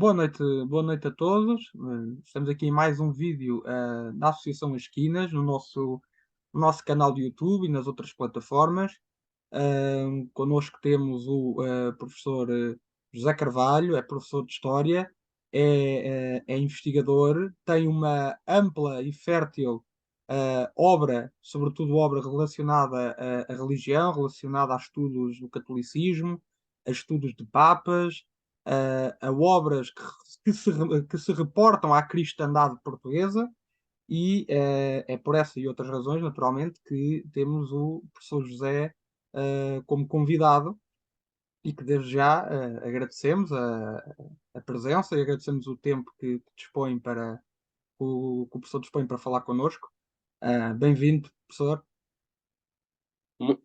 Boa noite a todos. Estamos aqui em mais um vídeo da Associação Esquinas, no nosso canal de YouTube e nas outras plataformas. Connosco temos o professor José Carvalho, é professor de História, é investigador, tem uma ampla e fértil obra, sobretudo obra relacionada à religião, relacionada a estudos do catolicismo, a estudos de papas, a obras que se reportam à cristandade portuguesa, e é por essa e outras razões, naturalmente, que temos o professor José como convidado, e que desde já agradecemos a presença e agradecemos o tempo que dispõe que o professor dispõe para falar connosco. Bem-vindo, professor. Mu-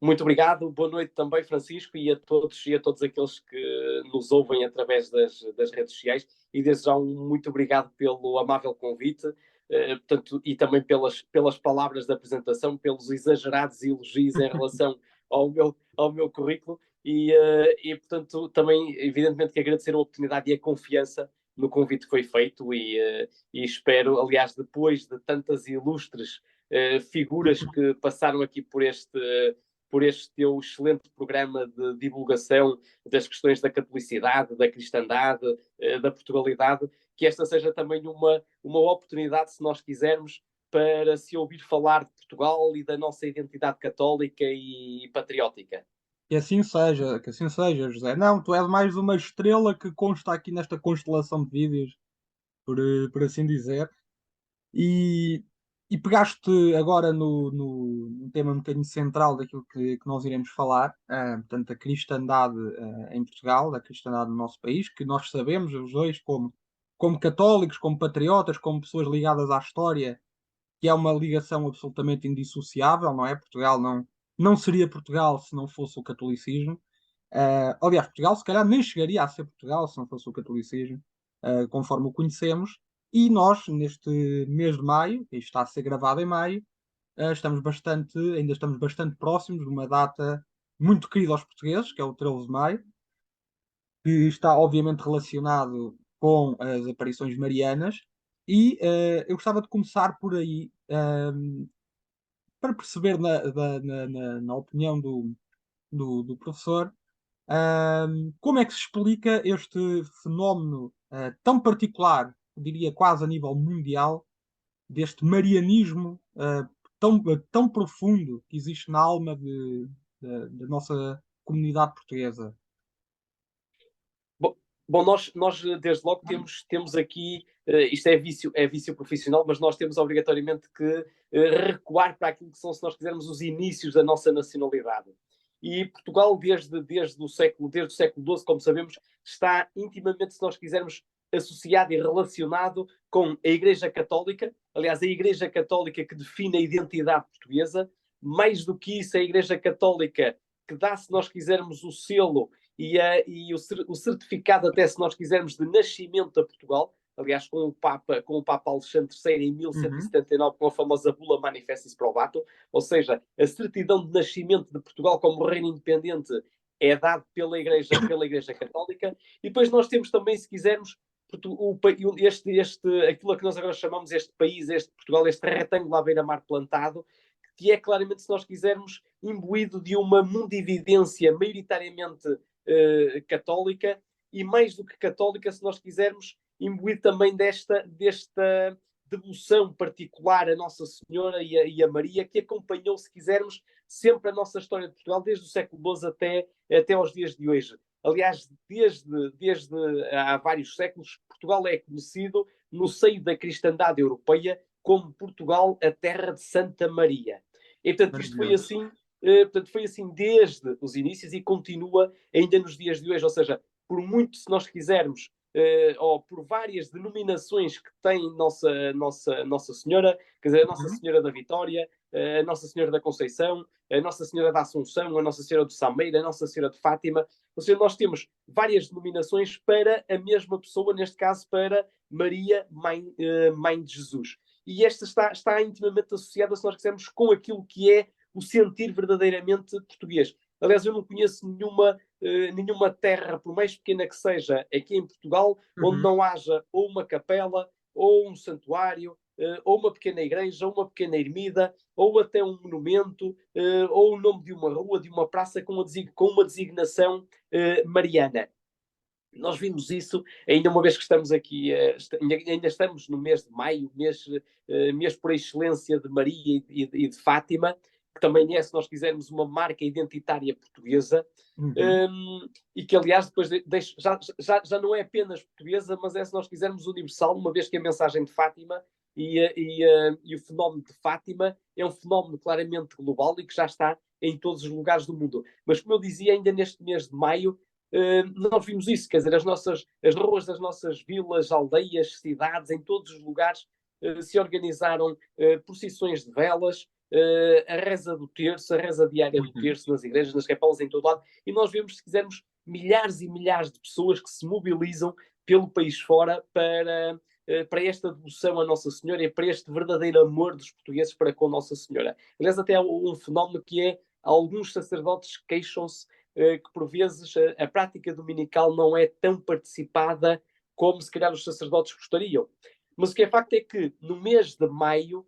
Muito obrigado, boa noite também, Francisco, e a todos aqueles que nos ouvem através das redes sociais. E desde já muito obrigado pelo amável convite, portanto, e também pelas palavras da apresentação, pelos exagerados elogios em relação ao meu currículo. Portanto, também, evidentemente, que agradecer a oportunidade e a confiança no convite que foi feito. E espero, aliás, depois de tantas ilustres figuras que passaram aqui por este teu excelente programa de divulgação das questões da catolicidade, da cristandade, da Portugalidade, que esta seja também uma oportunidade, se nós quisermos, para se ouvir falar de Portugal e da nossa identidade católica e patriótica. Que assim seja, José. Não, tu és mais uma estrela que consta aqui nesta constelação de vídeos, por assim dizer. E, e pegaste agora no tema um bocadinho central daquilo que nós iremos falar, portanto, a cristandade em Portugal, a cristandade no nosso país, que nós sabemos, os dois, como católicos, como patriotas, como pessoas ligadas à história, que é uma ligação absolutamente indissociável, não é? Portugal não seria Portugal se não fosse o catolicismo. Aliás, Portugal se calhar nem chegaria a ser Portugal se não fosse o catolicismo, conforme o conhecemos. E nós, neste mês de maio, que isto está a ser gravado em maio, ainda estamos bastante próximos de uma data muito querida aos portugueses, que é o 13 de maio, que está obviamente relacionado com as aparições marianas. E eu gostava de começar por aí, para perceber na opinião do professor, como é que se explica este fenómeno tão particular, eu diria quase a nível mundial, deste marianismo tão profundo que existe na alma da nossa comunidade portuguesa? Bom, nós desde logo temos aqui, isto é vício profissional, mas nós temos obrigatoriamente que recuar para aquilo que são, se nós quisermos, os inícios da nossa nacionalidade. E Portugal, desde o século XII, como sabemos, está intimamente, se nós quisermos, associado e relacionado com a Igreja Católica. Aliás, a Igreja Católica que define a identidade portuguesa. Mais do que isso, a Igreja Católica que dá, se nós quisermos, o selo o certificado, até se nós quisermos, de nascimento a Portugal, aliás, com o Papa Alexandre III em Uhum. 1179, com a famosa Bula Manifestis Probato, ou seja, a certidão de nascimento de Portugal como reino independente é dado pela Igreja Católica. E depois nós temos também, se quisermos, aquilo a que nós agora chamamos este país, este Portugal, este retângulo à beira-mar plantado, que é claramente, se nós quisermos, imbuído de uma mundividência maioritariamente católica, e mais do que católica, se nós quisermos, imbuir também desta devoção particular a Nossa Senhora e a Maria, que acompanhou, se quisermos, sempre a nossa história de Portugal, desde o século XII até aos dias de hoje. Aliás, desde há vários séculos, Portugal é conhecido no seio da cristandade europeia como Portugal, a terra de Santa Maria. E, portanto, Maravilhoso. portanto, foi assim desde os inícios e continua ainda nos dias de hoje. Ou seja, por muito, se nós quisermos, ou por várias denominações que tem Nossa Senhora, quer dizer, a Nossa Uhum. Senhora da Vitória, a Nossa Senhora da Conceição, a Nossa Senhora da Assunção, a Nossa Senhora do Sameiro, a Nossa Senhora de Fátima. Ou seja, nós temos várias denominações para a mesma pessoa, neste caso para Maria, mãe de Jesus. E esta está intimamente associada, se nós quisermos, com aquilo que é o sentir verdadeiramente português. Aliás, eu não conheço nenhuma terra, por mais pequena que seja, aqui em Portugal, onde não haja ou uma capela, ou um santuário, ou uma pequena igreja, ou uma pequena ermida, ou até um monumento, ou o nome de uma rua, de uma praça com uma designação mariana. Nós vimos isso, ainda uma vez que estamos aqui, ainda estamos no mês de maio, mês por excelência de Maria e de Fátima, que também é, se nós quisermos, uma marca identitária portuguesa, e que, aliás, depois já não é apenas portuguesa, mas é, se nós quisermos, universal, uma vez que a mensagem de Fátima e o fenómeno de Fátima é um fenómeno claramente global e que já está em todos os lugares do mundo. Mas, como eu dizia, ainda neste mês de maio, nós vimos isso, quer dizer, as ruas das nossas vilas, aldeias, cidades, em todos os lugares se organizaram procissões de velas, a reza do terço, a reza diária do terço nas igrejas, nas capelas, em todo lado, e nós vemos, se quisermos, milhares e milhares de pessoas que se mobilizam pelo país fora para esta devoção a Nossa Senhora e para este verdadeiro amor dos portugueses para com Nossa Senhora. Aliás, até há um fenómeno que é, alguns sacerdotes queixam-se que por vezes a prática dominical não é tão participada como se calhar os sacerdotes gostariam. Mas o que é facto é que no mês de maio,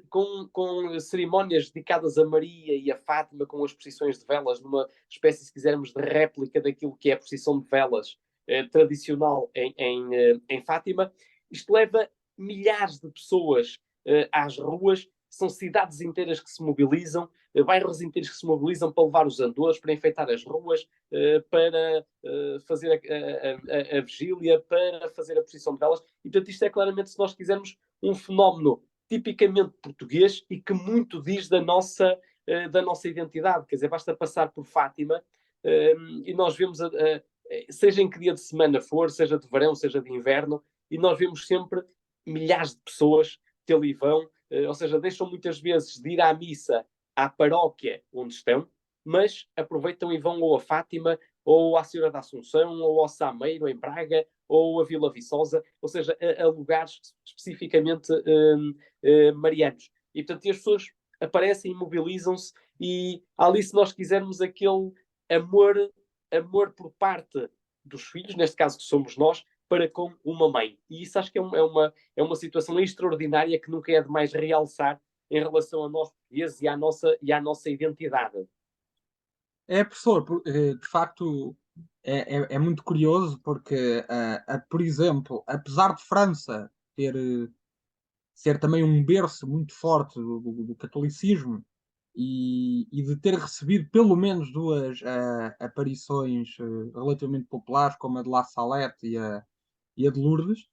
com cerimónias dedicadas a Maria e a Fátima, com as procissões de velas, numa espécie, se quisermos, de réplica daquilo que é a procissão de velas tradicional em Fátima, isto leva milhares de pessoas às ruas, são cidades inteiras que se mobilizam, bairros inteiros que se mobilizam para levar os andores, para enfeitar as ruas, para fazer a vigília, para fazer a procissão de velas. E, portanto, isto é claramente, se nós quisermos, um fenómeno tipicamente português e que muito diz da nossa identidade. Quer dizer, basta passar por Fátima e nós vemos, seja em que dia de semana for, seja de verão, seja de inverno, e nós vemos sempre milhares de pessoas que ali vão, ou seja, deixam muitas vezes de ir à missa à paróquia onde estão, mas aproveitam e vão ou a Fátima, ou à Senhora da Assunção, ou ao Sameiro, em Braga, ou a Vila Viçosa, ou seja, a lugares especificamente marianos. E, portanto, as pessoas aparecem e mobilizam-se, e ali, se nós quisermos, aquele amor por parte dos filhos, neste caso que somos nós, para com uma mãe. E isso acho que é uma situação extraordinária que nunca é demais realçar em relação a nós portugueses e à nossa identidade. É, professor, de facto é muito curioso porque, por exemplo, apesar de França ser também um berço muito forte do catolicismo e de ter recebido pelo menos duas aparições relativamente populares, como a de La Salette e a de Lourdes,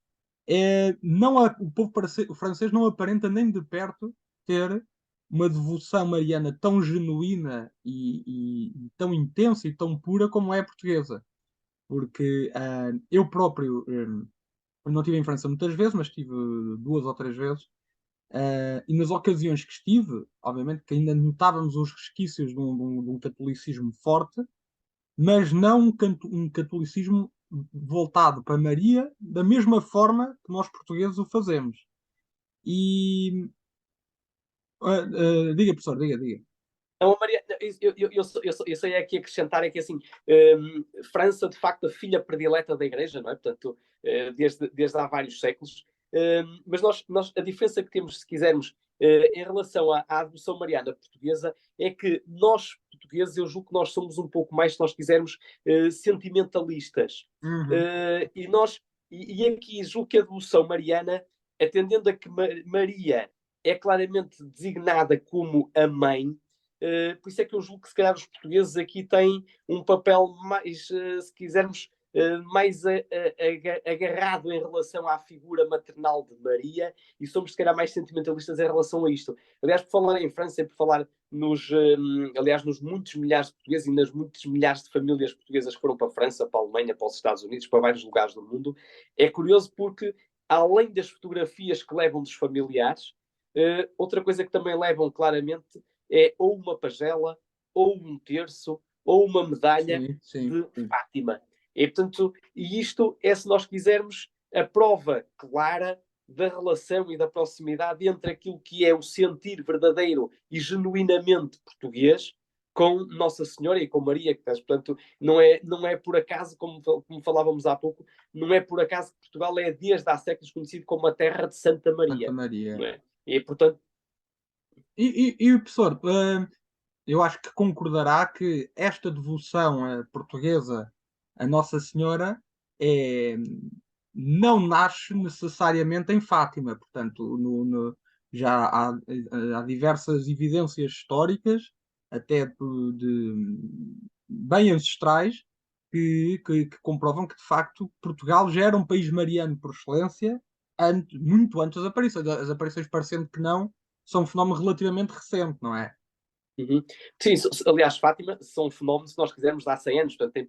não o povo francês não aparenta nem de perto ter uma devoção mariana tão genuína e tão intensa e tão pura como é a portuguesa. Porque eu próprio não estive em França muitas vezes, mas estive 2 ou 3 vezes. E nas ocasiões que estive, obviamente que ainda notávamos os resquícios de um catolicismo forte, mas não um catolicismo voltado para Maria da mesma forma que nós portugueses o fazemos. E diga, professor, diga. Não, Maria, eu sei aqui acrescentar é que assim, França, de facto, a filha predileta da Igreja, não é? Portanto, desde há vários séculos. Mas a diferença que temos, se quisermos, em relação à devoção mariana portuguesa, é que nós, portugueses, eu julgo que nós somos um pouco mais, se nós quisermos, sentimentalistas. Uhum. E aqui julgo que a devoção mariana, atendendo a que Maria é claramente designada como a mãe, por isso é que eu julgo que se calhar os portugueses aqui têm um papel mais, se quisermos, mais agarrado em relação à figura maternal de Maria, e somos se calhar mais sentimentalistas em relação a isto. Aliás, por falar em França e por falar nos muitos milhares de portugueses e nas muitas milhares de famílias portuguesas que foram para a França, para a Alemanha, para os Estados Unidos, para vários lugares do mundo, é curioso porque, além das fotografias que levam dos familiares, outra coisa que também levam claramente é ou uma pagela, ou um terço, ou uma medalha Sim. de Fátima. E, portanto, isto é, se nós quisermos, a prova clara da relação e da proximidade entre aquilo que é o sentir verdadeiro e genuinamente português com Nossa Senhora e com Maria. Portanto, não é por acaso, como falávamos há pouco, não é por acaso que Portugal é desde há séculos conhecido como a terra de Santa Santa Maria. Maria. Não é? E, portanto, Professor, eu acho que concordará que esta devoção portuguesa a Nossa Senhora é, não nasce necessariamente em Fátima. Portanto, já há diversas evidências históricas, até bem ancestrais, que comprovam que, de facto, Portugal já era um país mariano por excelência, muito antes das aparições. As aparições, parecendo que não, são um fenómeno relativamente recente, não é? uhum. Sim, aliás, Fátima são um fenómeno, se nós quisermos, de há 100 anos, portanto tem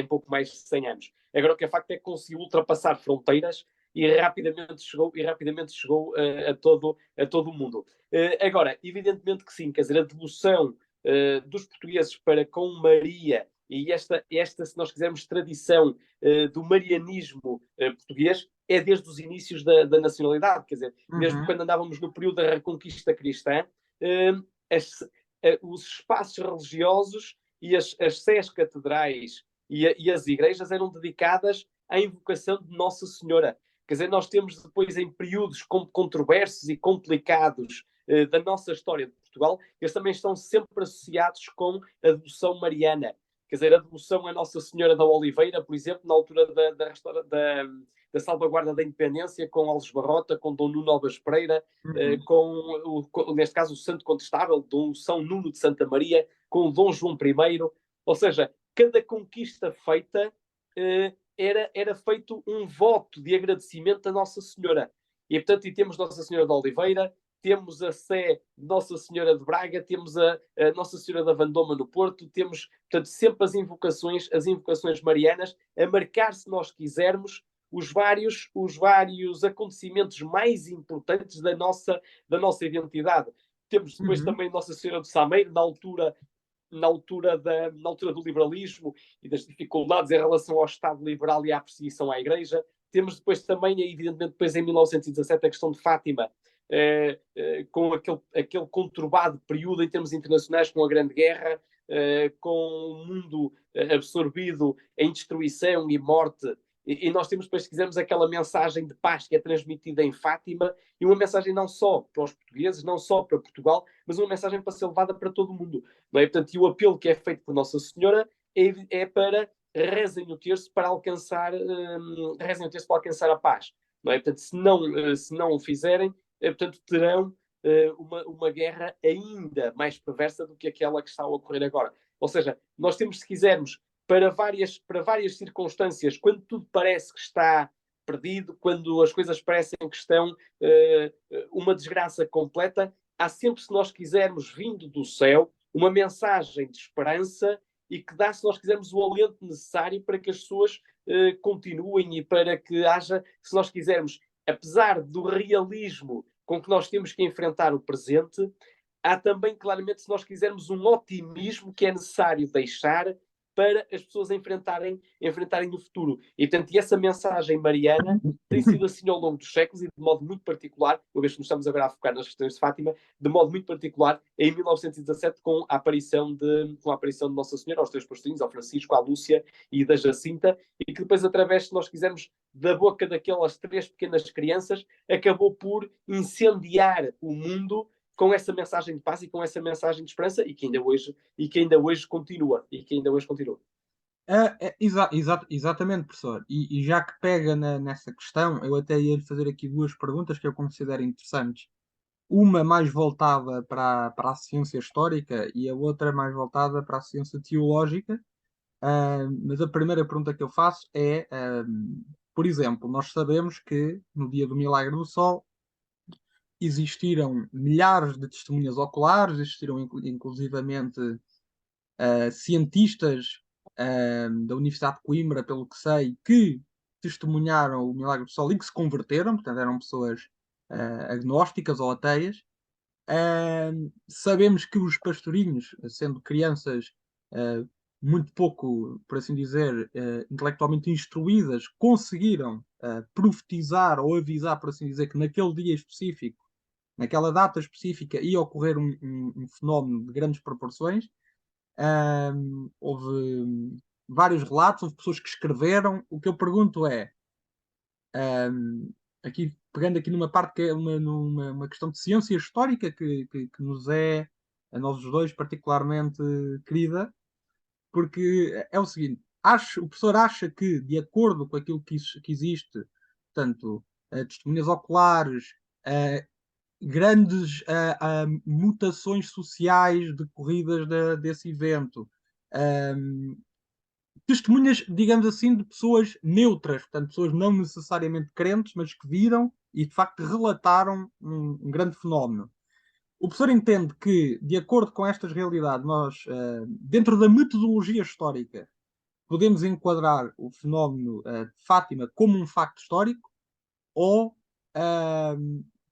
pouco mais de 100 anos. Agora o que é facto é que conseguiu ultrapassar fronteiras e rapidamente chegou a todo o mundo. Agora, evidentemente que sim, quer dizer, a devoção dos portugueses para com Maria e esta se nós quisermos, tradição do marianismo português é desde os inícios da nacionalidade, quer dizer, mesmo Uhum. quando andávamos no período da Reconquista Cristã, as, os espaços religiosos e as sés catedrais e as igrejas eram dedicadas à invocação de Nossa Senhora. Quer dizer, nós temos depois, em períodos controversos e complicados da nossa história de Portugal, eles também estão sempre associados com a devoção mariana. Quer dizer, a devoção a Nossa Senhora da Oliveira, por exemplo, na altura da salvaguarda da independência, com Alves Barrota, com Dom Nuno Alves Pereira, Uhum. neste caso, o Santo Contestável, Dom São Nuno de Santa Maria, com o Dom João I. Ou seja, cada conquista feita era feito um voto de agradecimento a Nossa Senhora. E, portanto, e temos Nossa Senhora de Oliveira, temos a Sé de Nossa Senhora de Braga, temos a Nossa Senhora da Vandoma no Porto, temos, portanto, sempre as invocações marianas a marcar, se nós quisermos, os vários acontecimentos mais importantes da nossa identidade. Temos depois Uhum. também Nossa Senhora do Sameiro, na altura do liberalismo e das dificuldades em relação ao Estado liberal e à perseguição à Igreja. Temos depois também, evidentemente, depois em 1917, a questão de Fátima, com aquele conturbado período em termos internacionais, com a Grande Guerra, com o mundo absorvido em destruição e morte. E nós temos, depois, se quisermos, aquela mensagem de paz que é transmitida em Fátima, e uma mensagem não só para os portugueses, não só para Portugal, mas uma mensagem para ser levada para todo o mundo. Não é? Portanto, e o apelo que é feito por Nossa Senhora é para rezem o terço para alcançar, a paz. Não é? Portanto, se não o fizerem, portanto, terão uma guerra ainda mais perversa do que aquela que está a ocorrer agora. Ou seja, nós temos, se quisermos, para várias circunstâncias, quando tudo parece que está perdido, quando as coisas parecem que estão uma desgraça completa, há sempre, se nós quisermos, vindo do céu, uma mensagem de esperança e que dá, se nós quisermos, o alento necessário para que as pessoas continuem e para que haja, se nós quisermos, apesar do realismo com que nós temos que enfrentar o presente, há também, claramente, se nós quisermos, um otimismo que é necessário deixar para as pessoas enfrentarem o futuro. E, portanto, essa mensagem mariana tem sido assim ao longo dos séculos e de modo muito particular, uma vez que nos estamos agora a focar nas questões de Fátima, de modo muito particular em 1917 com a aparição de Nossa Senhora aos três pastorinhos, ao Francisco, à Lúcia e da Jacinta, e que depois, através, se nós quisermos, da boca daquelas três pequenas crianças, acabou por incendiar o mundo com essa mensagem de paz e com essa mensagem de esperança e que ainda hoje continua. Exatamente, professor. E já que pega nessa questão, eu até ia lhe fazer aqui duas perguntas que eu considero interessantes. Uma mais voltada para a ciência histórica e a outra mais voltada para a ciência teológica. Mas a primeira pergunta que eu faço é, por exemplo, nós sabemos que no dia do Milagre do Sol existiram milhares de testemunhas oculares, existiram inclusivamente cientistas da Universidade de Coimbra, pelo que sei, que testemunharam o Milagre do Sol e que se converteram, portanto eram pessoas agnósticas ou ateias. Sabemos que os pastorinhos, sendo crianças uh, muito pouco, por assim dizer, intelectualmente instruídas, conseguiram profetizar ou avisar, por assim dizer, que naquele dia específico, naquela data específica, ia ocorrer um fenómeno de grandes proporções. houve vários relatos, houve pessoas que escreveram. O que eu pergunto é, aqui pegando aqui numa parte que é uma questão de ciência histórica que nos é, a nós os dois, particularmente querida, porque é o seguinte, o professor acha que, de acordo com aquilo que existe, portanto, testemunhas oculares, uh, grandes mutações sociais decorridas desse evento, testemunhas, digamos assim, de pessoas neutras, portanto, pessoas não necessariamente crentes, mas que viram e, de facto, relataram um grande fenómeno. O professor entende que, de acordo com estas realidades, nós, dentro da metodologia histórica, podemos enquadrar o fenómeno de Fátima como um facto histórico ou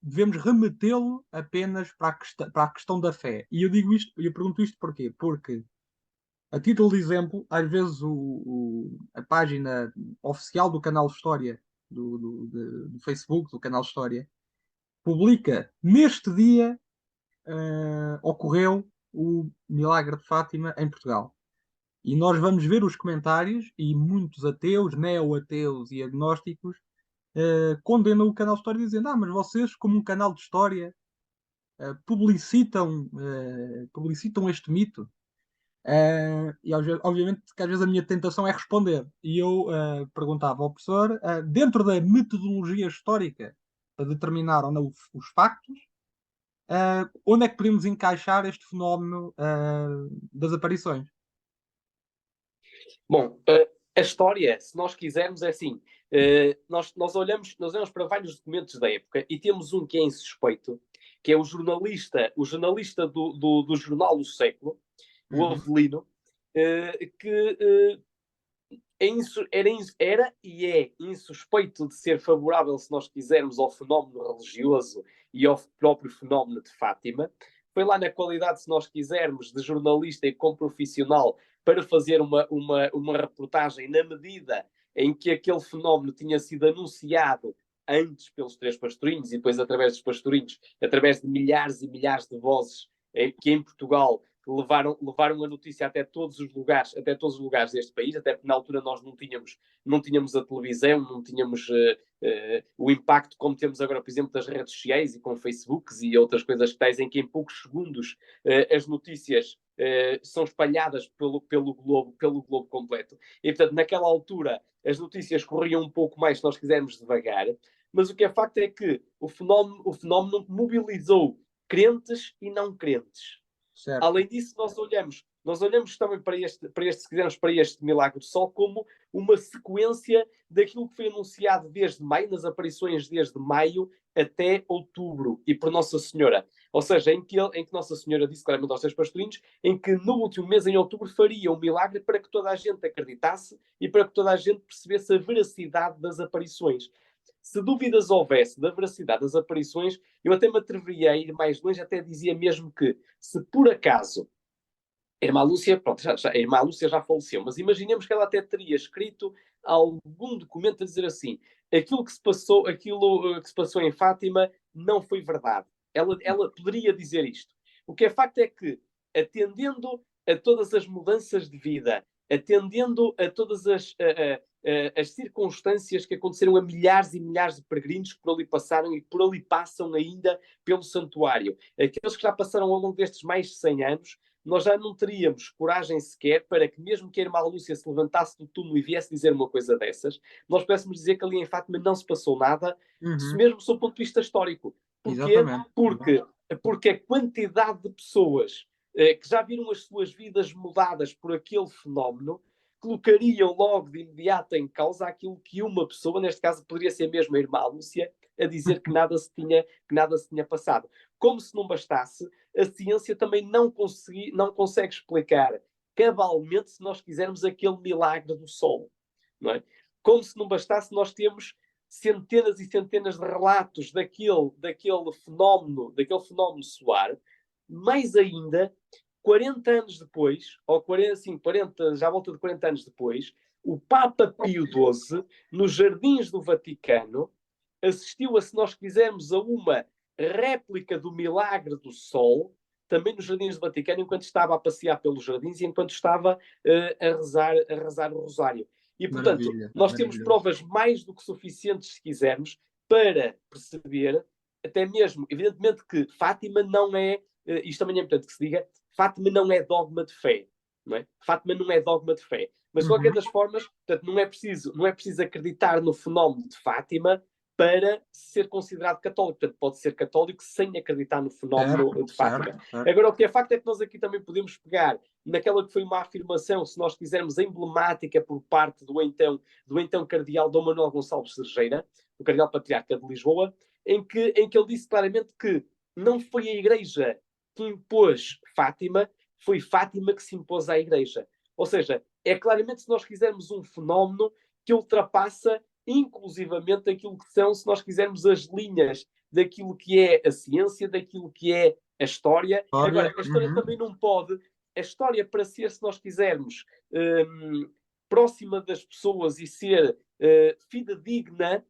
devemos remetê-lo apenas para a questão da fé. E eu digo isto, eu pergunto isto porquê? Porque, a título de exemplo, às vezes a página oficial do canal História, do Facebook, do canal História, publica neste dia ocorreu o milagre de Fátima em Portugal. E nós vamos ver os comentários e muitos ateus, neo-ateus e agnósticos condenam o canal História dizendo mas vocês, como um canal de história, publicitam este mito. E obviamente que às vezes a minha tentação é responder. E eu perguntava ao professor, dentro da metodologia histórica para determinar ou não os factos, onde é que podemos encaixar este fenómeno das aparições? Bom, a história, se nós quisermos, é assim. Nós olhamos para vários documentos da época e temos um que é insuspeito, que é o jornalista do jornal O Século, o Avelino, que era e é insuspeito de ser favorável, se nós quisermos, ao fenómeno religioso e ao próprio fenómeno de Fátima. Foi lá na qualidade, se nós quisermos, de jornalista e como profissional para fazer uma reportagem na medida em que aquele fenómeno tinha sido anunciado antes pelos três pastorinhos e depois através dos pastorinhos, através de milhares e milhares de vozes que em Portugal levaram a notícia até todos os lugares deste país, até porque na altura nós não tínhamos a televisão, não tínhamos o impacto como temos agora, por exemplo, das redes sociais e com Facebooks e outras coisas que tais, em que em poucos segundos as notícias são espalhadas pelo globo completo. E, portanto, naquela altura as notícias corriam um pouco mais, se nós quisermos, devagar, mas o que é facto é que o fenómeno mobilizou crentes e não crentes. Certo. Além disso, nós olhamos também se quisermos, para este milagre do Sol como uma sequência daquilo que foi anunciado desde maio, nas aparições desde maio até outubro, e por Nossa Senhora. Ou seja, em que Nossa Senhora disse claramente aos seus pastorinhos, em que no último mês, em outubro, faria um milagre para que toda a gente acreditasse e para que toda a gente percebesse a veracidade das aparições. Se dúvidas houvesse da veracidade das aparições, eu até me atreveria a ir mais longe, até dizia mesmo que, se por acaso a irmã Lúcia, pronto, a irmã Lúcia já faleceu, mas imaginemos que ela até teria escrito algum documento a dizer assim: aquilo que se passou em Fátima não foi verdade. Ela poderia dizer isto. O que é facto é que, atendendo a todas as mudanças de vida, atendendo a todas as circunstâncias que aconteceram a milhares e milhares de peregrinos que por ali passaram e que por ali passam ainda pelo santuário, aqueles que já passaram ao longo destes mais de 100 anos, nós já não teríamos coragem sequer para que, mesmo que a irmã Lúcia se levantasse do túmulo e viesse dizer uma coisa dessas, nós pudéssemos dizer que ali em Fátima não se passou nada, mesmo sob o ponto de vista histórico. Porquê? Exatamente. Porque a quantidade de pessoas que já viram as suas vidas mudadas por aquele fenómeno colocariam logo de imediato em causa aquilo que uma pessoa, neste caso poderia ser mesmo a irmã Lúcia, a dizer que nada se tinha passado. Como se não bastasse, a ciência também não consegue explicar cabalmente, se nós quisermos, aquele milagre do Sol. Não é? Como se não bastasse, nós temos centenas e centenas de relatos daquele fenómeno solar, mais ainda, 40 anos depois, ou 40, já à volta de 40 anos depois, o Papa Pio XII, nos Jardins do Vaticano, assistiu, se nós quisermos, a uma réplica do milagre do Sol, também nos Jardins do Vaticano, enquanto estava a passear pelos jardins e enquanto estava a rezar o Rosário. E, portanto, Maravilha, nós temos maravilhoso. provas mais do que suficientes, se quisermos, para perceber, até mesmo, evidentemente que Fátima não é, isto também é importante que se diga, Fátima não é dogma de fé. Não é? Fátima não é dogma de fé. Mas, de qualquer das formas, portanto, não é preciso acreditar no fenómeno de Fátima para ser considerado católico. Portanto, pode ser católico sem acreditar no fenómeno Certo, de Fátima. certo, certo. Agora, o que é facto é que nós aqui também podemos pegar naquela que foi uma afirmação, se nós quisermos, emblemática por parte do então cardeal Dom Manuel Gonçalves Cergeira, o cardeal patriarca de Lisboa, em que ele disse claramente que não foi a Igreja que impôs Fátima, foi Fátima que se impôs à Igreja. Ou seja, é claramente, se nós quisermos, um fenómeno que ultrapassa inclusivamente aquilo que são, se nós quisermos, as linhas daquilo que é a ciência, daquilo que é a história. Agora, a história também não pode... A história, para ser, se nós quisermos, próxima das pessoas e ser fidedigna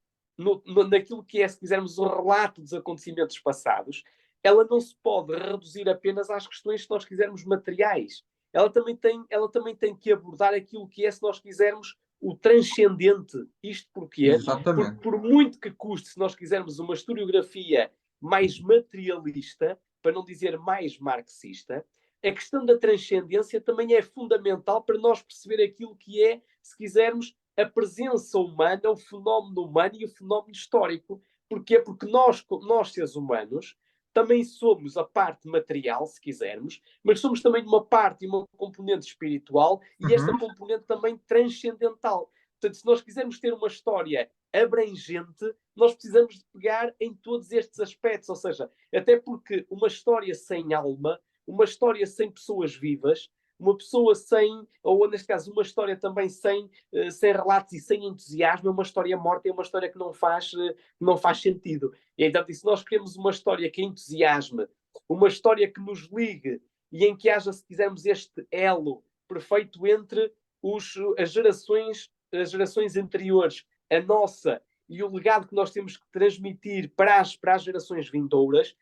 naquilo que é, se quisermos, o relato dos acontecimentos passados, ela não se pode reduzir apenas às questões, se nós quisermos, materiais. Ela também tem que abordar aquilo que é, se nós quisermos, o transcendente. Isto porquê? Porque, Exatamente. por muito que custe, se nós quisermos, uma historiografia mais materialista, para não dizer mais marxista, a questão da transcendência também é fundamental para nós perceber aquilo que é, se quisermos, a presença humana, o fenómeno humano e o fenómeno histórico. Porquê? Porque nós seres humanos, também somos a parte material, se quisermos, mas somos também uma parte e uma componente espiritual e esta componente também transcendental. Portanto, se nós quisermos ter uma história abrangente, nós precisamos de pegar em todos estes aspectos, ou seja, até porque uma história sem alma, uma história sem pessoas vivas, uma pessoa sem, ou neste caso, uma história também sem relatos e sem entusiasmo, é uma história morta, é uma história que não faz sentido. E então, se nós queremos uma história que entusiasme, uma história que nos ligue e em que haja, se quisermos, este elo perfeito entre as gerações anteriores, a nossa e o legado que nós temos que transmitir para as gerações vindouras,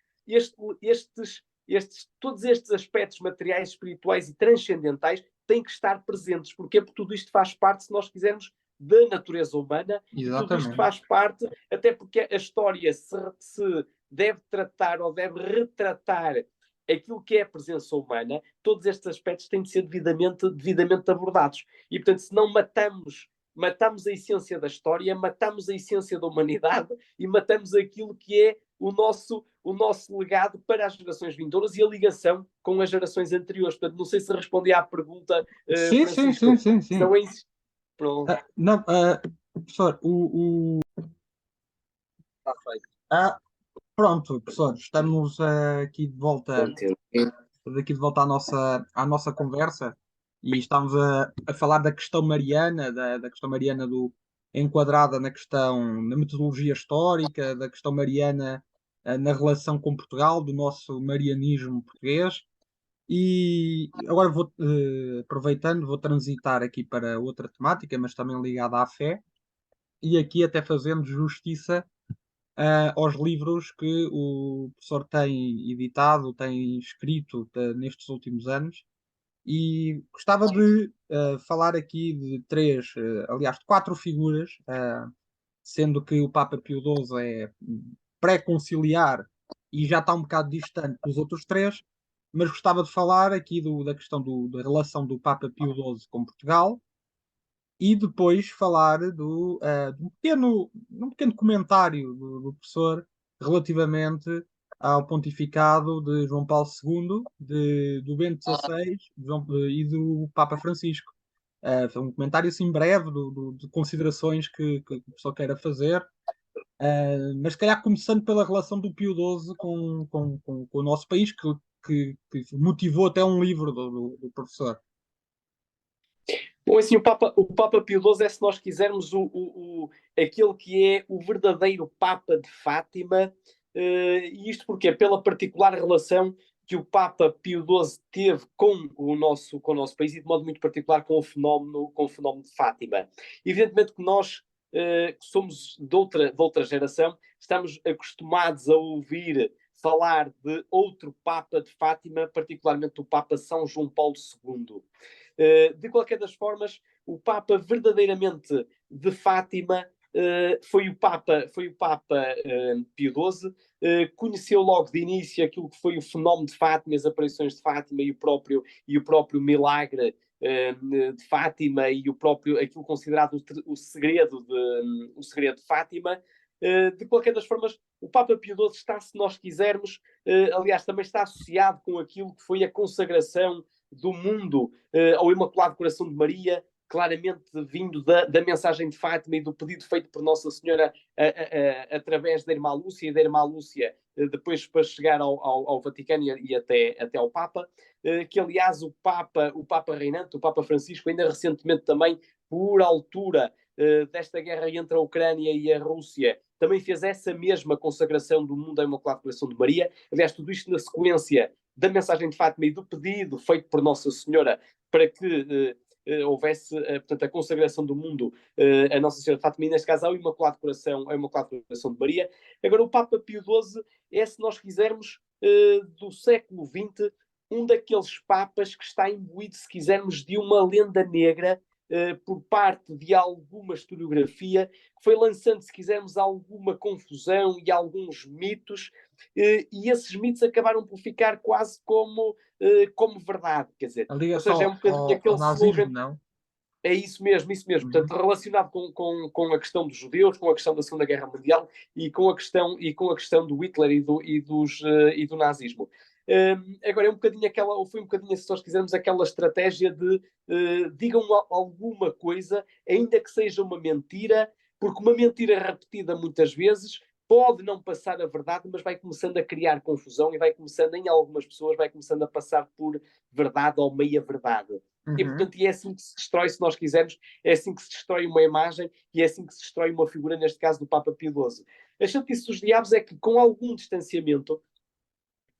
todos estes aspectos materiais, espirituais e transcendentais têm que estar presentes. Porquê? Porque tudo isto faz parte, se nós quisermos, da natureza humana e tudo isto Exatamente. faz parte, até porque a história se deve tratar ou deve retratar aquilo que é a presença humana, todos estes aspectos têm de ser devidamente abordados. E, portanto, se não matamos a essência da história, matamos a essência da humanidade e matamos aquilo que é o nosso legado para as gerações vindouras e a ligação com as gerações anteriores. Portanto, não sei se respondi à pergunta, Sim, sim, sim, Francisco. sim, sim. São esses. Pronto. Não, professor, Está feito. Pronto, professor, estamos Entendo. aqui de volta à nossa conversa e estamos a falar da questão mariana, da questão mariana enquadrada na questão da metodologia histórica, da questão mariana na relação com Portugal, do nosso marianismo português. E agora aproveitando, vou transitar aqui para outra temática, mas também ligada à fé, e aqui até fazendo justiça aos livros que o professor tem editado, tem escrito nestes últimos anos. E gostava de falar aqui de três, aliás, de quatro figuras, sendo que o Papa Pio XII é pré-conciliar e já está um bocado distante dos outros três, mas gostava de falar aqui da questão da relação do Papa Pio XII com Portugal e depois falar de um pequeno comentário do professor relativamente ao pontificado de João Paulo II, do Bento XVI e do Papa Francisco. Foi um comentário assim breve de considerações que o professor queira fazer, mas se calhar começando pela relação do Pio XII com o nosso país, que motivou até um livro do professor. Bom, assim, o Papa Pio XII é, se nós quisermos, aquele que é o verdadeiro Papa de Fátima, e isto porque pela particular relação que o Papa Pio XII teve com o nosso país e de modo muito particular com o fenómeno de Fátima. Evidentemente que nós, que somos de outra geração, estamos acostumados a ouvir, falar de outro Papa de Fátima, particularmente o Papa São João Paulo II. De qualquer das formas, o Papa verdadeiramente de Fátima foi o Papa Pio XII, conheceu logo de início aquilo que foi o fenómeno de Fátima, as aparições de Fátima e o próprio milagre de Fátima e aquilo considerado o segredo de Fátima. De qualquer das formas, o Papa Pio XII está, se nós quisermos, aliás, também está associado com aquilo que foi a consagração do mundo ao Imaculado Coração de Maria, claramente vindo da mensagem de Fátima e do pedido feito por Nossa Senhora através da Irmã Lúcia e da Irmã Lúcia, depois para chegar ao Vaticano e até ao Papa, que aliás o Papa reinante, o Papa Francisco, ainda recentemente também, por altura desta guerra entre a Ucrânia e a Rússia, também fez essa mesma consagração do mundo ao Imaculado Coração de Maria. Aliás, tudo isto na sequência da mensagem de Fátima e do pedido feito por Nossa Senhora para que houvesse, portanto, a consagração do mundo a Nossa Senhora de Fátima, e neste caso ao Imaculado Coração de Maria. Agora, o Papa Pio XII é, se nós quisermos, do século XX, um daqueles papas que está imbuído, se quisermos, de uma lenda negra por parte de alguma historiografia, que foi lançando, se quisermos, alguma confusão e alguns mitos, e esses mitos acabaram por ficar quase como verdade, quer dizer, A ou ligação seja, é um bocadinho ao aquele nazismo, slogan. não? É isso mesmo, isso mesmo. Uhum. Portanto, relacionado com a questão dos judeus, com a questão da Segunda Guerra Mundial e com a questão do Hitler e do nazismo. Agora, foi um bocadinho, se nós quisermos, aquela estratégia de digam alguma coisa, ainda que seja uma mentira, porque uma mentira repetida muitas vezes pode não passar a verdade, mas vai começando a criar confusão e vai começando, em algumas pessoas, vai começando a passar por verdade ou meia-verdade. E, portanto, é assim que se destrói, se nós quisermos, é assim que se destrói uma imagem e é assim que se destrói uma figura, neste caso do Papa Pio XII. A chatice dos diabos é que, com algum distanciamento,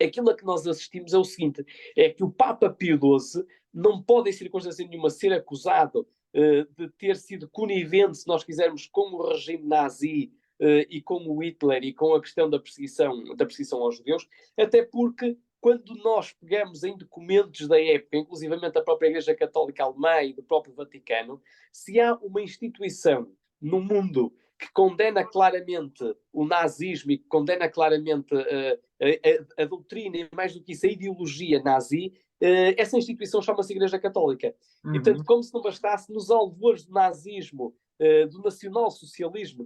aquilo a que nós assistimos é o seguinte, é que o Papa Pio XII não pode, em circunstância nenhuma, ser acusado de ter sido conivente, se nós quisermos, com o regime nazi e com o Hitler e com a questão da perseguição aos judeus, até porque quando nós pegamos em documentos da época, inclusivamente da própria Igreja Católica Alemã e do próprio Vaticano, se há uma instituição no mundo que condena claramente o nazismo e que condena claramente a doutrina e, mais do que isso, a ideologia nazi, essa instituição chama-se Igreja Católica. E, portanto, como se não bastasse, nos alvores do nazismo, do nacionalsocialismo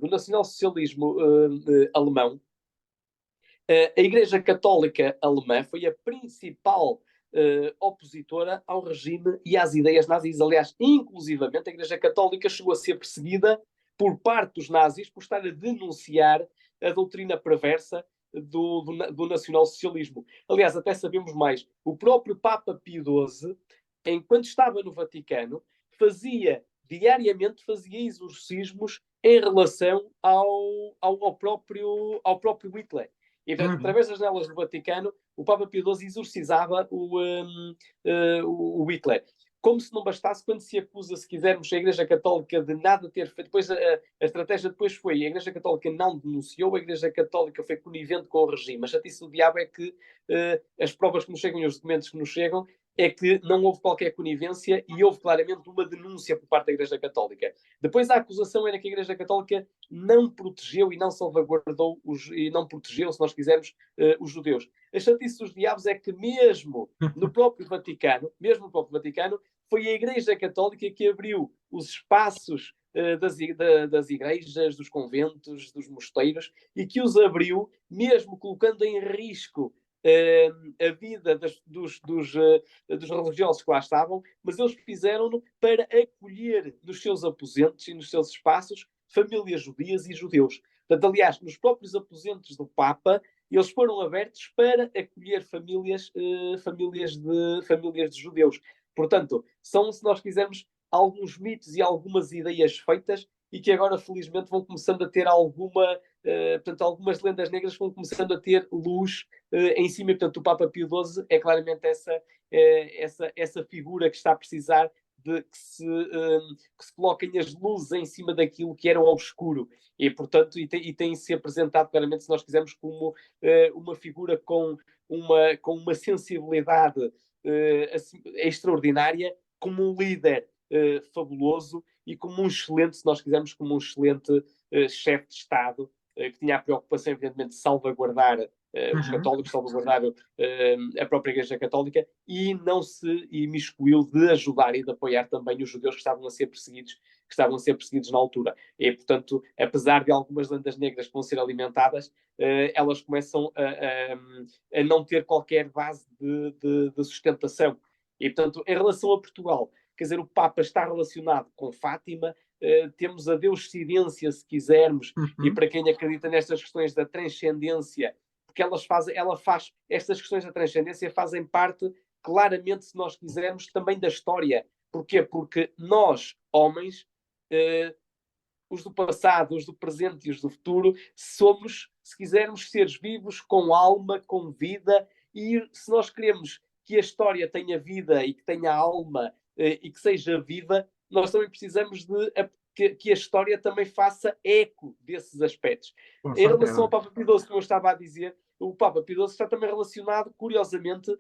alemão, a Igreja Católica Alemã foi a principal opositora ao regime e às ideias nazis. Aliás, inclusivamente, a Igreja Católica chegou a ser perseguida por parte dos nazis por estar a denunciar a doutrina perversa do nacionalsocialismo. Aliás, até sabemos mais. O próprio Papa Pio XII, enquanto estava no Vaticano, diariamente fazia exorcismos em relação ao próprio Hitler. E, portanto, através das janelas do Vaticano, o Papa Pio XII exorcizava o Hitler. Como se não bastasse, quando se acusa, se quisermos, a Igreja Católica de nada ter feito, depois a estratégia depois foi, a Igreja Católica não denunciou, a Igreja Católica foi conivente com o regime. A chatice do diabo é que as provas que nos chegam e os documentos que nos chegam é que não houve qualquer conivência e houve claramente uma denúncia por parte da Igreja Católica. Depois a acusação era que a Igreja Católica não protegeu e não salvaguardou e não protegeu, se nós quisermos, os judeus. A chatice dos diabos é que mesmo no próprio Vaticano, foi a Igreja Católica que abriu os espaços das igrejas, dos conventos, dos mosteiros, e que os abriu, mesmo colocando em risco a vida dos religiosos que lá estavam, mas eles fizeram-no para acolher nos seus aposentos e nos seus espaços famílias judias e judeus. Portanto, aliás, nos próprios aposentos do Papa, eles foram abertos para acolher famílias de judeus. Portanto, são, se nós quisermos, alguns mitos e algumas ideias feitas e que agora, felizmente, vão começando a ter portanto, algumas lendas negras vão começando a ter luz em cima. Portanto, o Papa Pio XII é claramente essa figura que está a precisar que se coloquem as luzes em cima daquilo que era o obscuro. E, portanto, tem-se apresentado claramente, se nós quisermos, como uma figura com uma sensibilidade assim, extraordinária, como um líder fabuloso e como um excelente, se nós quisermos, como um excelente chefe de Estado, que tinha a preocupação, evidentemente, de salvaguardar os católicos, salvaguardar a própria Igreja Católica, e não se imiscuiu de ajudar e de apoiar também os judeus que estavam a ser perseguidos na altura. E, portanto, apesar de algumas lendas negras que vão ser alimentadas, elas começam a não ter qualquer base de sustentação. E, portanto, em relação a Portugal, quer dizer, o Papa está relacionado com Fátima, temos a Deuscidência, se quisermos, e para quem acredita nestas questões da transcendência, porque estas questões da transcendência fazem parte, claramente, se nós quisermos, também da história. Porquê? Porque nós, homens, os do passado, os do presente e os do futuro, somos, se quisermos, seres vivos, com alma, com vida, e se nós queremos que a história tenha vida e que tenha alma e que seja viva, nós também precisamos que a história também faça eco desses aspectos. Em relação ao Papa Pio XII, como eu estava a dizer, o Papa Pio XII está também relacionado, curiosamente,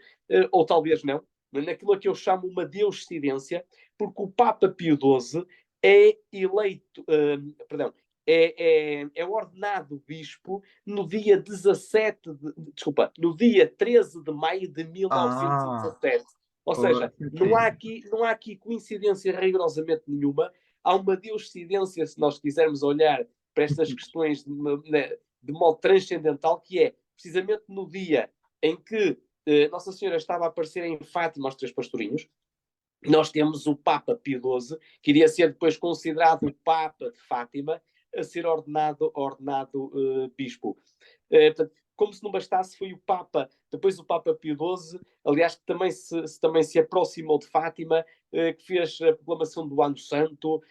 ou talvez não, naquilo que eu chamo uma deuscidência, porque o Papa Pio XII é eleito, é ordenado bispo no dia 13 de maio de 1917. Ou seja, não há aqui coincidência rigorosamente nenhuma. Há uma deuscidência, se nós quisermos olhar para estas questões de modo transcendental, que é precisamente no dia em que Nossa Senhora estava a aparecer em Fátima aos Três Pastorinhos. Nós temos o Papa Pio XII, que iria ser depois considerado o Papa de Fátima, a ser ordenado bispo. Portanto, como se não bastasse, foi o Papa, depois o Papa Pio XII, aliás, que também se aproximou de Fátima, que fez a proclamação do Ano Santo,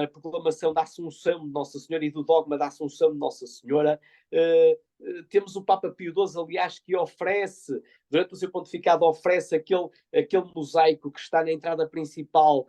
a proclamação da Assunção de Nossa Senhora e do dogma da Assunção de Nossa Senhora. Temos o Papa Pio XII, aliás, que oferece, durante o seu pontificado, oferece aquele mosaico que está na entrada principal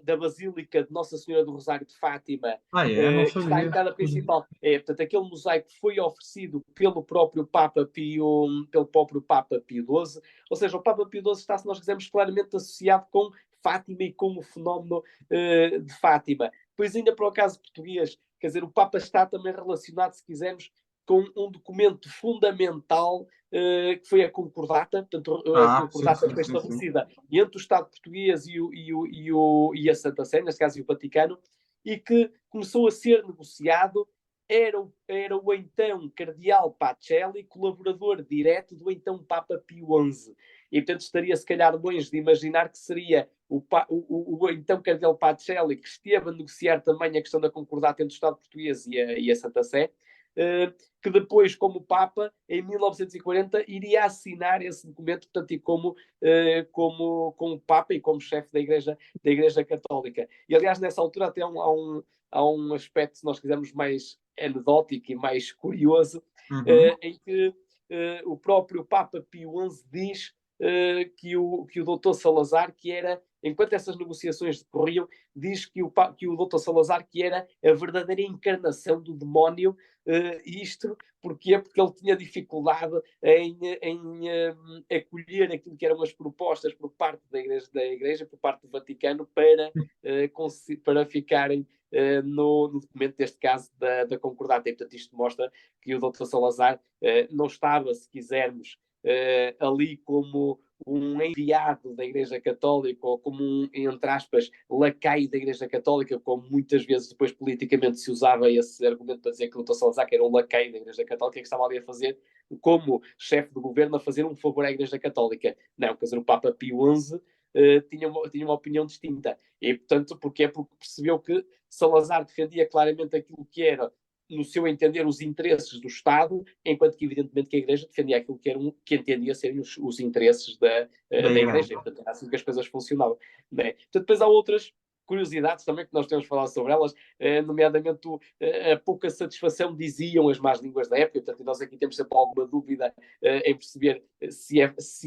da Basílica de Nossa Senhora do Rosário de Fátima, que está na entrada principal. Portanto, aquele mosaico foi oferecido pelo próprio Papa Pio XII. Ou seja, o Papa Pio XII está, se nós quisermos, claramente associado com Fátima e com o fenómeno de Fátima. Pois ainda para o caso português, quer dizer, o Papa está também relacionado, se quisermos, com um documento fundamental que foi a Concordata. Portanto, a Concordata foi estabelecida entre o Estado português e a Santa Sé, neste caso, e o Vaticano, e que começou a ser negociado. Era o então Cardeal Pacelli, colaborador direto do então Papa Pio XI. E, portanto, estaria se calhar longe de imaginar que seria o então Cardeal Pacelli que esteve a negociar também a questão da concordata entre o Estado português e a Santa Sé, que depois, como Papa, em 1940, iria assinar esse documento, portanto, e como Papa e como chefe da Igreja Católica. E, aliás, nessa altura até há um aspecto, se nós quisermos, mais anedótico e mais curioso, em que o próprio Papa Pio XI diz que o doutor Salazar, que era, enquanto essas negociações decorriam, diz que o doutor Salazar que era a verdadeira encarnação do demónio. Isto porquê? Porque ele tinha dificuldade em acolher aquilo que eram as propostas por parte da Igreja, por parte do Vaticano, para ficarem no documento, neste caso, da Concordata. E, portanto, isto mostra que o doutor Salazar não estava, se quisermos, ali como um enviado da Igreja Católica ou como um, entre aspas, lacaio da Igreja Católica, como muitas vezes depois politicamente se usava esse argumento para dizer que o Dr. Salazar que era um lacaio da Igreja Católica, que estava ali a fazer, como chefe do governo, a fazer um favor à Igreja Católica. Não, quer dizer, o Papa Pio XI tinha uma opinião distinta. E, portanto, porquê? Porque percebeu que Salazar defendia claramente aquilo que era, no seu entender, os interesses do Estado, enquanto que, evidentemente, que a Igreja defendia aquilo que entendia serem os interesses da Igreja. Portanto, era assim que as coisas funcionavam. Né? Portanto, depois há outras curiosidades também que nós temos falado sobre elas, nomeadamente a pouca satisfação, diziam as más línguas da época. Portanto, nós aqui temos sempre alguma dúvida em perceber se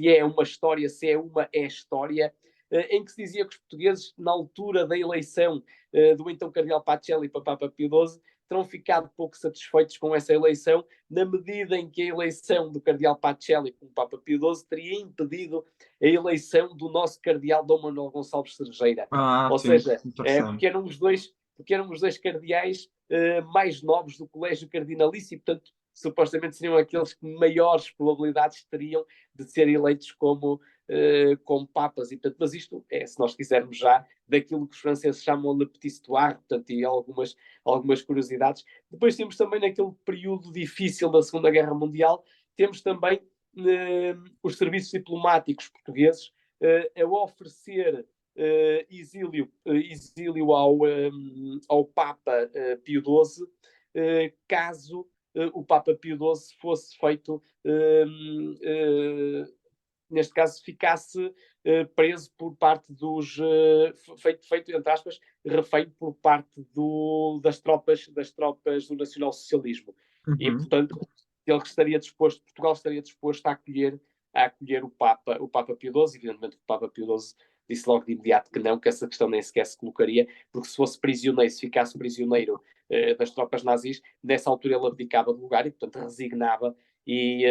é uma história, se é história. em que se dizia que os portugueses, na altura da eleição do então Cardeal Pacelli para Papa Pio XII, terão ficado pouco satisfeitos com essa eleição, na medida em que a eleição do Cardeal Pacelli como Papa Pio XII teria impedido a eleição do nosso Cardeal Dom Manuel Gonçalves Cerejeira. Ou Sim, seja, interessante. porque eram os dois cardeais mais novos do Colégio Cardinalício e, portanto, supostamente seriam aqueles que maiores probabilidades teriam de ser eleitos como papas. E, portanto, mas isto é, se nós quisermos já, daquilo que os franceses chamam le petit histoire, portanto, e algumas curiosidades. Depois temos também, naquele período difícil da Segunda Guerra Mundial, temos também os serviços diplomáticos portugueses a oferecer exílio ao Papa Pio XII, caso o Papa Pio XII fosse feito, neste caso, ficasse preso por parte dos, feito, entre aspas, refém por parte das tropas do nacionalsocialismo. E, portanto, Portugal estaria disposto a acolher o Papa Pio XII. Evidentemente, o Papa Pio XII disse logo de imediato que não, que essa questão nem sequer se colocaria, porque se fosse prisioneiro, se ficasse prisioneiro das tropas nazis, nessa altura ele abdicava do lugar e, portanto, resignava e,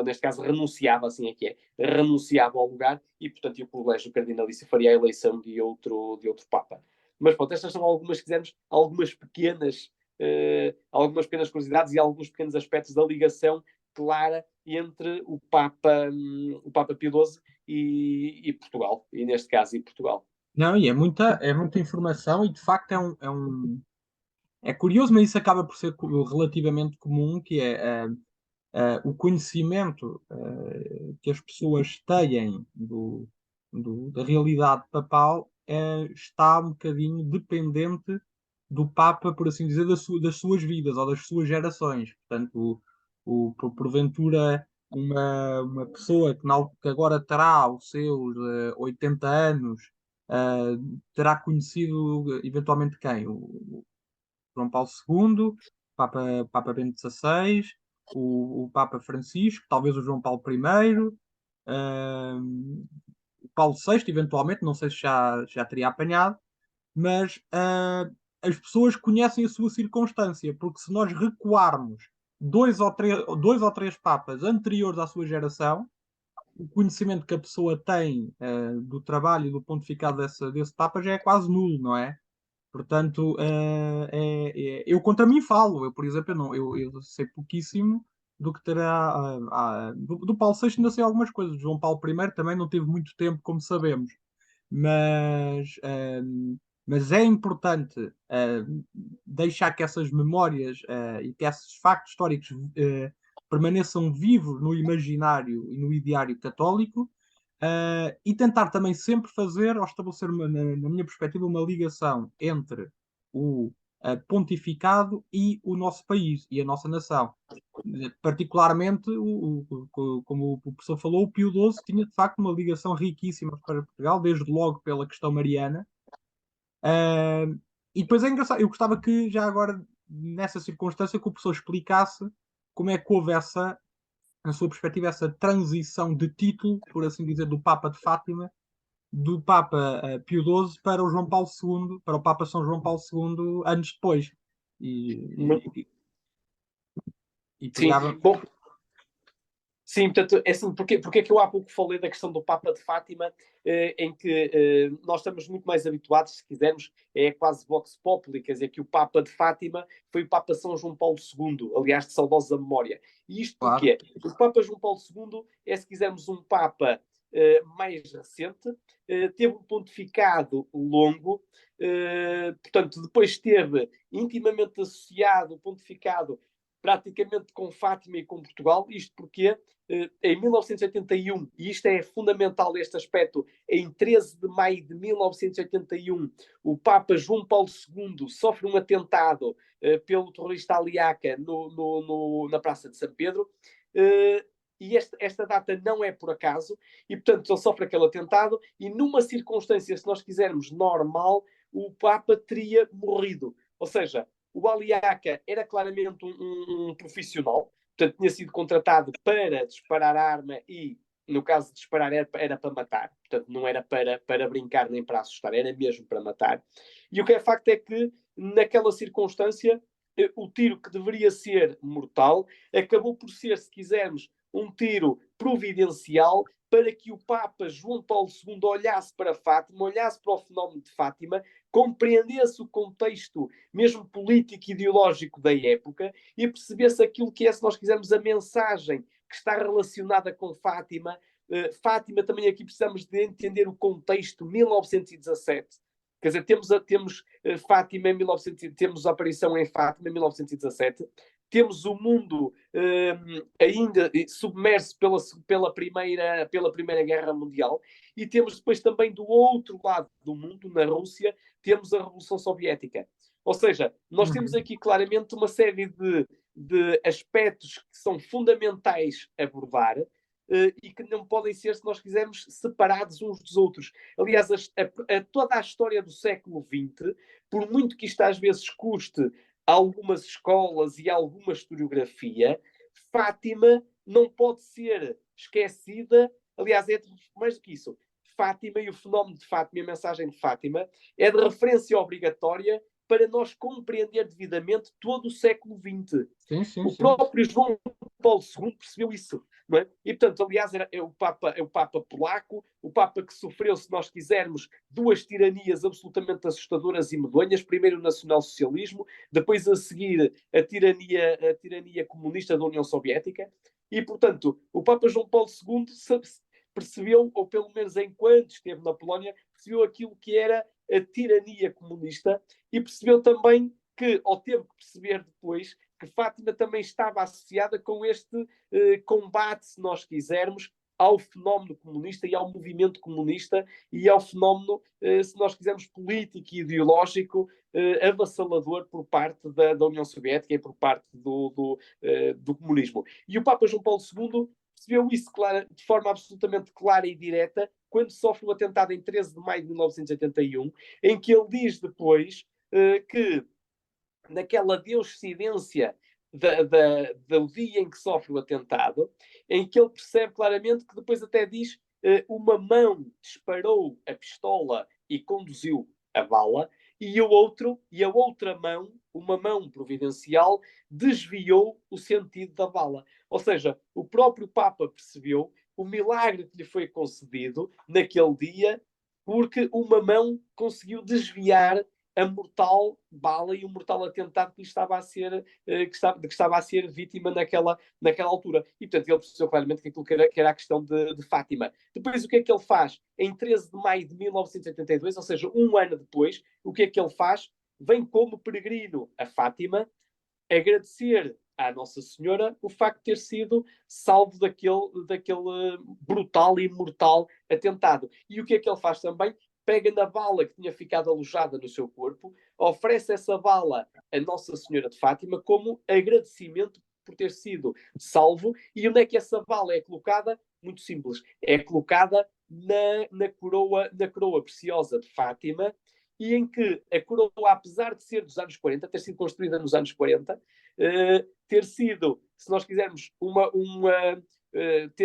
neste caso, renunciava, assim é que é, renunciava ao lugar e, portanto, o Colégio Cardinalício faria a eleição de outro Papa. Mas, pronto, estas são algumas, se quisermos, algumas pequenas curiosidades e alguns pequenos aspectos da ligação clara entre o Papa Pio XII e Portugal, e neste caso, e Portugal. Não, e é muita informação e de facto é curioso, mas isso acaba por ser relativamente comum, que é o conhecimento que as pessoas têm da realidade papal está um bocadinho dependente do Papa, por assim dizer, das suas vidas ou das suas gerações. Portanto, porventura, uma pessoa que agora terá os seus 80 anos terá conhecido eventualmente quem? O João Paulo II, Papa Bento XVI, o Papa Francisco, talvez o João Paulo I, o Paulo VI, eventualmente, não sei se já teria apanhado, mas as pessoas conhecem a sua circunstância, porque se nós recuarmos dois ou três papas anteriores à sua geração, o conhecimento que a pessoa tem do trabalho e do pontificado desse papa já é quase nulo, não é? Portanto, eu contra mim falo. Eu, por exemplo, eu sei pouquíssimo do que terá. Do Paulo VI ainda sei algumas coisas. Do João Paulo I também não teve muito tempo, como sabemos. Mas, mas é importante deixar que essas memórias e que esses factos históricos permaneçam vivos no imaginário e no ideário católico. E tentar também sempre fazer, ou estabelecer, na minha perspectiva, uma ligação entre o pontificado e o nosso país e a nossa nação. Particularmente, como o professor falou, o Pio XII tinha de facto uma ligação riquíssima para Portugal, desde logo pela questão mariana. E depois é engraçado, eu gostava que já agora, nessa circunstância, que o professor explicasse como é que houve na sua perspectiva, essa transição de título, por assim dizer, do Papa de Fátima, do Papa Pio XII para o João Paulo II, para o Papa São João Paulo II, anos depois. E Sim, pegava. bom, sim, portanto, é assim, porque é que eu há pouco falei da questão do Papa de Fátima, em que nós estamos muito mais habituados, se quisermos, é quase vox populi, quer dizer, que o Papa de Fátima foi o Papa São João Paulo II, aliás, de saudosa memória. E isto Claro. porquê? O Papa João Paulo II é, se quisermos, um Papa mais recente, teve um pontificado longo, portanto, depois esteve intimamente associado o pontificado praticamente com Fátima e com Portugal, isto porque em 1981, e isto é fundamental este aspecto, em 13 de maio de 1981, o Papa João Paulo II sofre um atentado pelo terrorista Aliaca na Praça de São Pedro, e esta data não é por acaso, e portanto ele sofre aquele atentado, e numa circunstância, se nós quisermos, normal, o Papa teria morrido. Ou seja, o Aliaca era claramente um profissional, portanto tinha sido contratado para disparar a arma e no caso de disparar, era para matar. Portanto, não era para brincar nem para assustar, era mesmo para matar. E o que é facto é que, naquela circunstância, o tiro que deveria ser mortal acabou por ser, se quisermos, um tiro providencial para que o Papa João Paulo II olhasse para Fátima, olhasse para o fenómeno de Fátima, compreendesse o contexto mesmo político e ideológico da época e percebesse aquilo que é, se nós quisermos, a mensagem que está relacionada com Fátima. Fátima, também aqui precisamos de entender o contexto 1917. Quer dizer, temos Fátima em 1917, temos a aparição em Fátima em 1917, temos o mundo ainda submerso pela Primeira Guerra Mundial, e temos depois também do outro lado do mundo, na Rússia, temos a Revolução Soviética. Ou seja, nós temos aqui claramente uma série de aspectos que são fundamentais a abordar, e que não podem ser, se nós quisermos, separados uns dos outros. Aliás, toda a história do século XX, por muito que isto às vezes custe a algumas escolas e a alguma historiografia, Fátima não pode ser esquecida. Aliás, é mais do que isso. Fátima e o fenómeno de Fátima, a mensagem de Fátima, é de referência obrigatória para nós compreender devidamente todo o século XX. O próprio João Paulo II percebeu isso. Não é? E, portanto, aliás, é o Papa polaco, o Papa que sofreu, se nós quisermos, duas tiranias absolutamente assustadoras e medonhas. Primeiro o nacionalsocialismo, depois a seguir a tirania comunista da União Soviética. E, portanto, o Papa João Paulo II percebeu, ou pelo menos enquanto esteve na Polónia, percebeu aquilo que era a tirania comunista e percebeu também que, ou teve que perceber depois, que Fátima também estava associada com este combate, se nós quisermos, ao fenómeno comunista e ao movimento comunista e ao fenómeno, se nós quisermos, político e ideológico avassalador por parte da União Soviética e por parte do comunismo. E o Papa João Paulo II percebeu isso de forma absolutamente clara e direta quando sofre o atentado em 13 de maio de 1981, em que ele diz depois que naquela deuscidência do dia em que sofre o atentado, em que ele percebe claramente que depois até diz uma mão disparou a pistola e conduziu a bala, e a outra mão, uma mão providencial, desviou o sentido da bala. Ou seja, o próprio Papa percebeu o milagre que lhe foi concedido naquele dia, porque uma mão conseguiu desviar a mortal bala e o mortal atentado que estava a ser, que estava a ser vítima naquela altura. E, portanto, ele percebeu claramente que aquilo que era a questão de Fátima. Depois, o que é que ele faz? Em 13 de maio de 1982, ou seja, um ano depois, o que é que ele faz? Vem como peregrino a Fátima agradecer à Nossa Senhora o facto de ter sido salvo daquele brutal e mortal atentado. E o que é que ele faz também? Pega na bala que tinha ficado alojada no seu corpo, oferece essa bala a Nossa Senhora de Fátima como agradecimento por ter sido salvo. E onde é que essa bala é colocada? Muito simples. É colocada na coroa preciosa de Fátima, e em que a coroa, apesar de ser dos anos 40, ter sido construída nos anos 40, ter sido, se nós quisermos,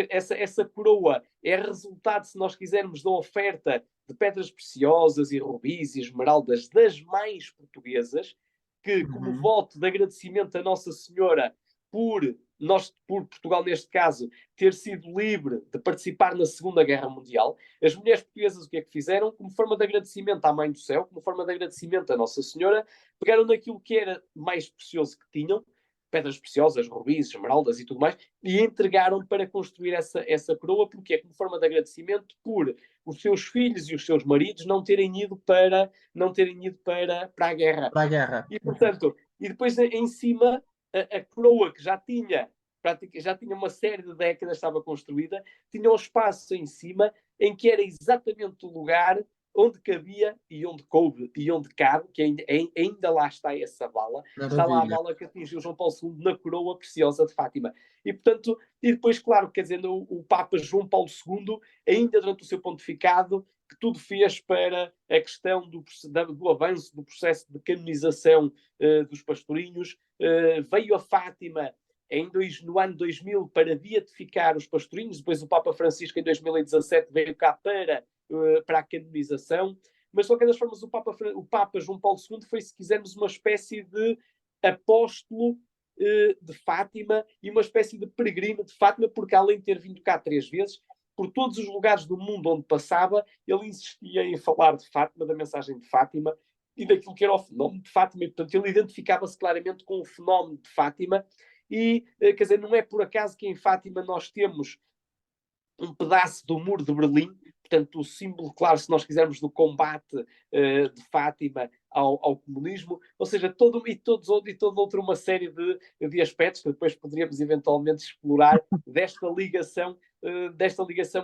essa coroa é resultado, se nós quisermos, da oferta de pedras preciosas e rubis e esmeraldas das mães portuguesas, que, como voto de agradecimento a Nossa Senhora por Portugal, neste caso, ter sido livre de participar na Segunda Guerra Mundial, as mulheres portuguesas o que é que fizeram? Como forma de agradecimento à Mãe do Céu, como forma de agradecimento à Nossa Senhora, pegaram naquilo que era mais precioso que tinham, pedras preciosas, rubis, esmeraldas e tudo mais, e entregaram para construir essa coroa, porque é como forma de agradecimento por os seus filhos e os seus maridos não terem ido para a guerra. Para a guerra. E, portanto, e depois em cima, a coroa que já tinha uma série de décadas, estava construída, tinha um espaço em cima em que era exatamente o lugar onde cabia e onde coube e onde cabe, que ainda lá está essa bala. Maravilha. Está lá a bala que atingiu João Paulo II na coroa preciosa de Fátima. E, portanto, e depois, claro, quer dizer, o Papa João Paulo II, ainda durante o seu pontificado, que tudo fez para a questão do avanço do processo de canonização dos pastorinhos, veio a Fátima no ano 2000 para beatificar os pastorinhos, depois o Papa Francisco em 2017 veio cá para a canonização, mas de qualquer das formas o Papa João Paulo II foi, se quisermos, uma espécie de apóstolo de Fátima e uma espécie de peregrino de Fátima, porque além de ter vindo cá 3 vezes, por todos os lugares do mundo onde passava, ele insistia em falar de Fátima, da mensagem de Fátima e daquilo que era o fenómeno de Fátima, e portanto ele identificava-se claramente com o fenómeno de Fátima. E, quer dizer, não é por acaso que em Fátima nós temos um pedaço do muro de Berlim, portanto, o símbolo, claro, se nós quisermos, do combate de Fátima ao comunismo, ou seja, toda outra uma série de aspectos que depois poderíamos eventualmente explorar desta ligação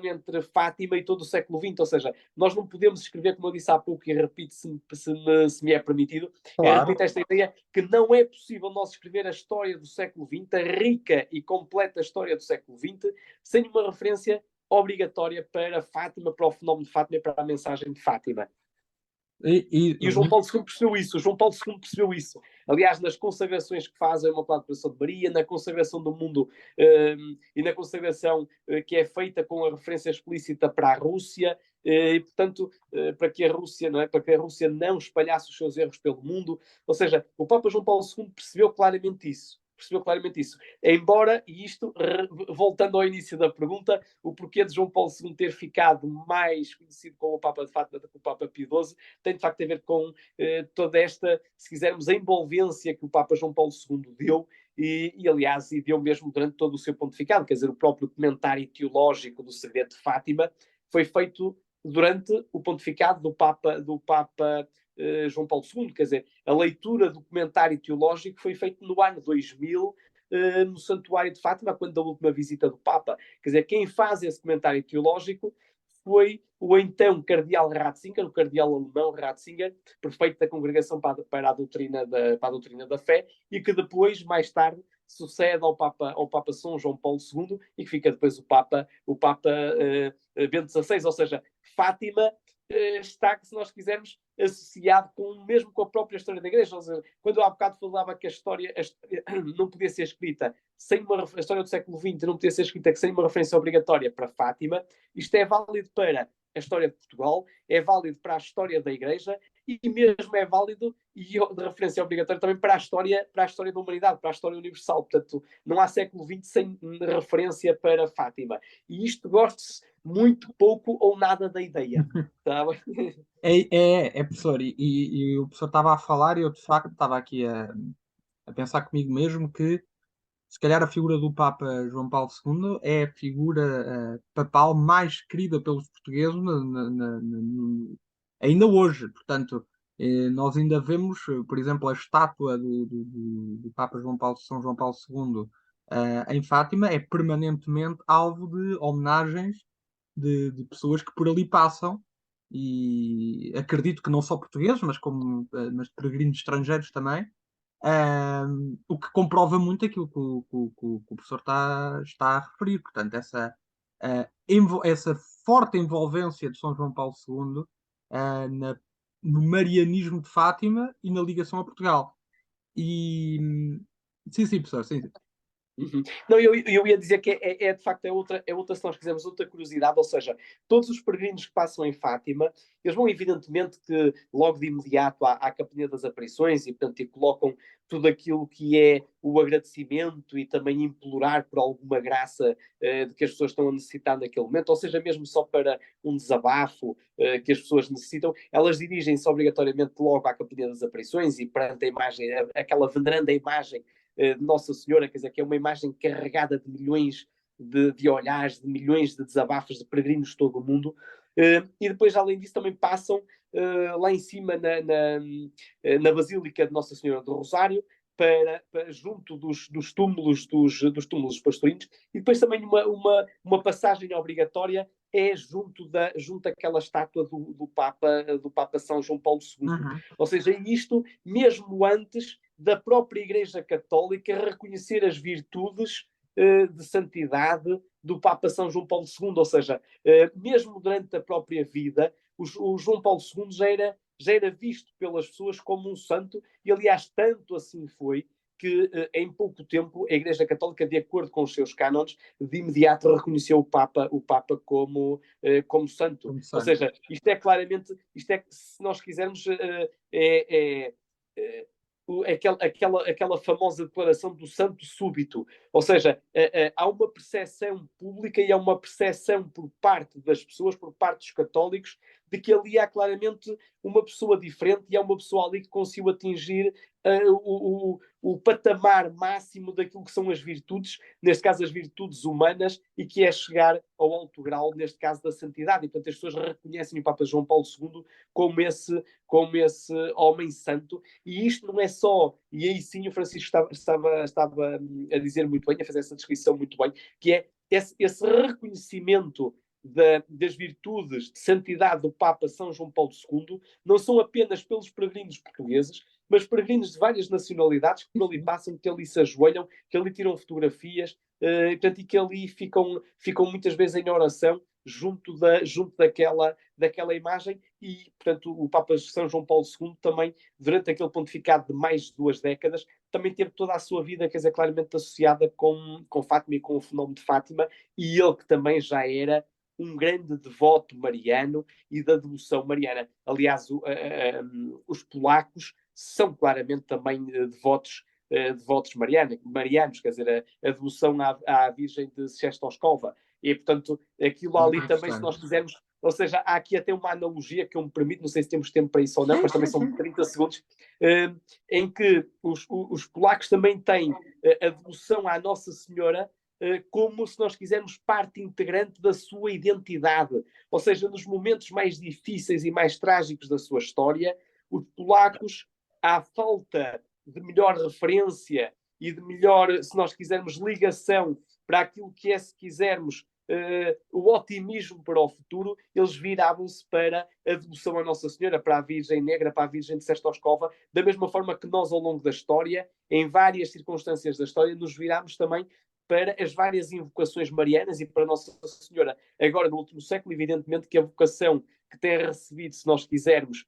entre Fátima e todo o século XX, ou seja, nós não podemos escrever, como eu disse há pouco, e repito se me é permitido, repito esta ideia, que não é possível nós escrever a história do século XX, a rica e completa história do século XX, sem uma referência obrigatória para Fátima, para o fenómeno de Fátima e para a mensagem de Fátima. E o João Paulo II percebeu isso. O João Paulo II percebeu isso. Aliás, nas consagrações que faz a Imaculada Coração de Maria, na consagração do mundo e na consagração que é feita com a referência explícita para a Rússia, e portanto, para que a Rússia não espalhasse os seus erros pelo mundo. Ou seja, o Papa João Paulo II percebeu claramente isso. Embora, e isto, voltando ao início da pergunta, o porquê de João Paulo II ter ficado mais conhecido como o Papa de Fátima do que o Papa Pio XII, tem de facto a ver com toda esta, se quisermos, a envolvência que o Papa João Paulo II deu, aliás, deu mesmo durante todo o seu pontificado. Quer dizer, o próprio comentário teológico do Segredo de Fátima foi feito durante o pontificado do Papa João Paulo II, quer dizer, a leitura do comentário teológico foi feita no ano 2000, no Santuário de Fátima, quando da última visita do Papa. Quer dizer, quem faz esse comentário teológico foi o então cardeal Ratzinger, o cardeal alemão Ratzinger, prefeito da Congregação para a Doutrina da Fé, e que depois, mais tarde, sucede ao Papa São João Paulo II, e que fica depois o Papa Bento XVI, ou seja, Fátima está, se nós quisermos, associado mesmo com a própria história da Igreja. Ou seja, quando eu há bocado falava que a história não podia ser escrita a história do século XX não podia ser escrita sem uma referência obrigatória para Fátima, isto é válido para a história de Portugal, é válido para a história da Igreja e mesmo é válido e de referência obrigatória também para a história da humanidade, para a história universal. Portanto, não há século XX sem referência para Fátima. E isto gosta-se muito pouco ou nada da ideia. Tá? Professor, e o professor estava a falar e eu de facto estava aqui a pensar comigo mesmo que se calhar a figura do Papa João Paulo II é a figura papal mais querida pelos portugueses ainda hoje. Portanto, nós ainda vemos, por exemplo, a estátua do Papa São João Paulo II em Fátima é permanentemente alvo de homenagens de pessoas que por ali passam e acredito que não só portugueses, mas peregrinos estrangeiros também, o que comprova muito aquilo que o professor está a referir. Portanto, essa forte envolvência de São João Paulo II no marianismo de Fátima e na ligação a Portugal. E sim, sim, professor, sim. Uhum. Não, eu ia dizer que de facto, outra, se nós quisermos, outra curiosidade, ou seja, todos os peregrinos que passam em Fátima, eles vão evidentemente que logo de imediato à Capinha das Aparições e, portanto, colocam tudo aquilo que é o agradecimento e também implorar por alguma graça de que as pessoas estão a necessitar naquele momento, ou seja, mesmo só para um desabafo que as pessoas necessitam, elas dirigem-se obrigatoriamente logo à Capinha das Aparições e perante a imagem, aquela veneranda imagem de Nossa Senhora, quer dizer, que é uma imagem carregada de milhões de olhares, de milhões de desabafos de peregrinos de todo o mundo. E depois, além disso, também passam lá em cima na Basílica de Nossa Senhora do Rosário, junto dos túmulos dos pastorinhos, e depois também uma passagem obrigatória é junto àquela estátua do Papa São João Paulo II. Uhum. Ou seja, isto mesmo antes da própria Igreja Católica reconhecer as virtudes de santidade do Papa São João Paulo II, ou seja, mesmo durante a própria vida, o João Paulo II já era visto pelas pessoas como um santo, e aliás tanto assim foi que em pouco tempo a Igreja Católica, de acordo com os seus cânones, de imediato reconheceu o Papa como santo. Como Ou santo. seja, isto é claramente, se nós quisermos, é, aquela famosa declaração do santo súbito. Ou seja, há uma percepção pública e há uma percepção por parte das pessoas, por parte dos católicos, de que ali há claramente uma pessoa diferente e há uma pessoa ali que conseguiu atingir o patamar máximo daquilo que são as virtudes, neste caso as virtudes humanas, e que é chegar ao alto grau, neste caso da santidade. E portanto as pessoas reconhecem o Papa João Paulo II como esse homem santo. E isto não é só, e aí sim o Francisco estava a dizer muito bem, a fazer essa descrição muito bem, que é esse reconhecimento das virtudes de santidade do Papa São João Paulo II, não são apenas pelos peregrinos portugueses, mas peregrinos de várias nacionalidades que por ali passam, que ali se ajoelham, que ali tiram fotografias, e que ali ficam muitas vezes em oração junto daquela imagem. E, portanto, o Papa São João Paulo II também, durante aquele pontificado de mais de 2 décadas, também teve toda a sua vida, quer dizer, claramente associada com Fátima e com o fenómeno de Fátima, e ele que também já era um grande devoto mariano e da devoção mariana. Aliás, os polacos são claramente também devotos marianos, quer dizer, a devoção à Virgem de Czestochowa. E, portanto, aquilo Muito ali também, se interessante. nós quisermos, ou seja, há aqui até uma analogia que eu me permito, não sei se temos tempo para isso ou não, mas também são 30 segundos, em que os polacos também têm a devoção à Nossa Senhora como, se nós quisermos, parte integrante da sua identidade. Ou seja, nos momentos mais difíceis e mais trágicos da sua história, os polacos, à falta de melhor referência e de melhor, se nós quisermos, ligação para aquilo que é, se quisermos, o otimismo para o futuro, eles viravam-se para a devoção à Nossa Senhora, para a Virgem Negra, para a Virgem de Czestochowa, da mesma forma que nós, ao longo da história, em várias circunstâncias da história, nos virámos também para as várias invocações marianas e para Nossa Senhora. Agora, no último século, evidentemente que a vocação que tem recebido, se nós quisermos,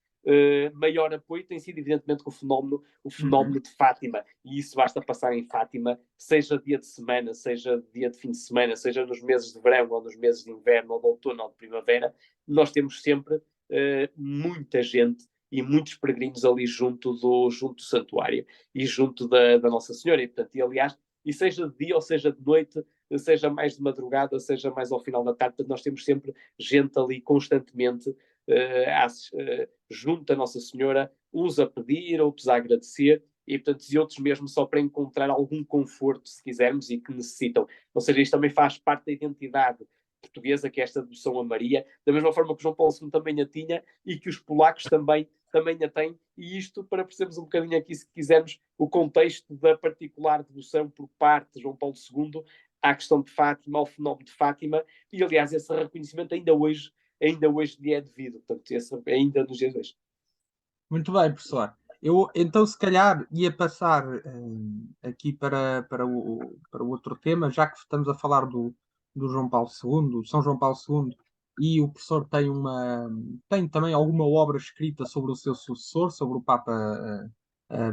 maior apoio tem sido, evidentemente, o fenómeno de Fátima. E isso basta passar em Fátima, seja dia de semana, seja dia de fim de semana, seja nos meses de verão, ou nos meses de inverno, ou de outono, ou de primavera, nós temos sempre muita gente e muitos peregrinos ali junto do santuário e junto da Nossa Senhora. E, portanto, aliás, e seja de dia ou seja de noite, seja mais de madrugada, seja mais ao final da tarde, nós temos sempre gente ali constantemente junto à Nossa Senhora, uns a pedir, outros a agradecer, e portanto, e outros mesmo só para encontrar algum conforto, se quisermos, e que necessitam. Ou seja, isto também faz parte da identidade portuguesa, que é esta devoção a Maria, da mesma forma que João Paulo II também a tinha, e que os polacos também a têm, e isto para percebermos um bocadinho aqui, se quisermos, o contexto da particular devoção por parte de João Paulo II à questão de Fátima, ao fenómeno de Fátima, e aliás esse reconhecimento ainda hoje lhe é devido, portanto, esse, ainda nos dias de hoje. Muito bem, professor. Eu então, se calhar, ia passar aqui para o outro tema, já que estamos a falar do João Paulo II, São João Paulo II, e o professor tem também alguma obra escrita sobre o seu sucessor, sobre o Papa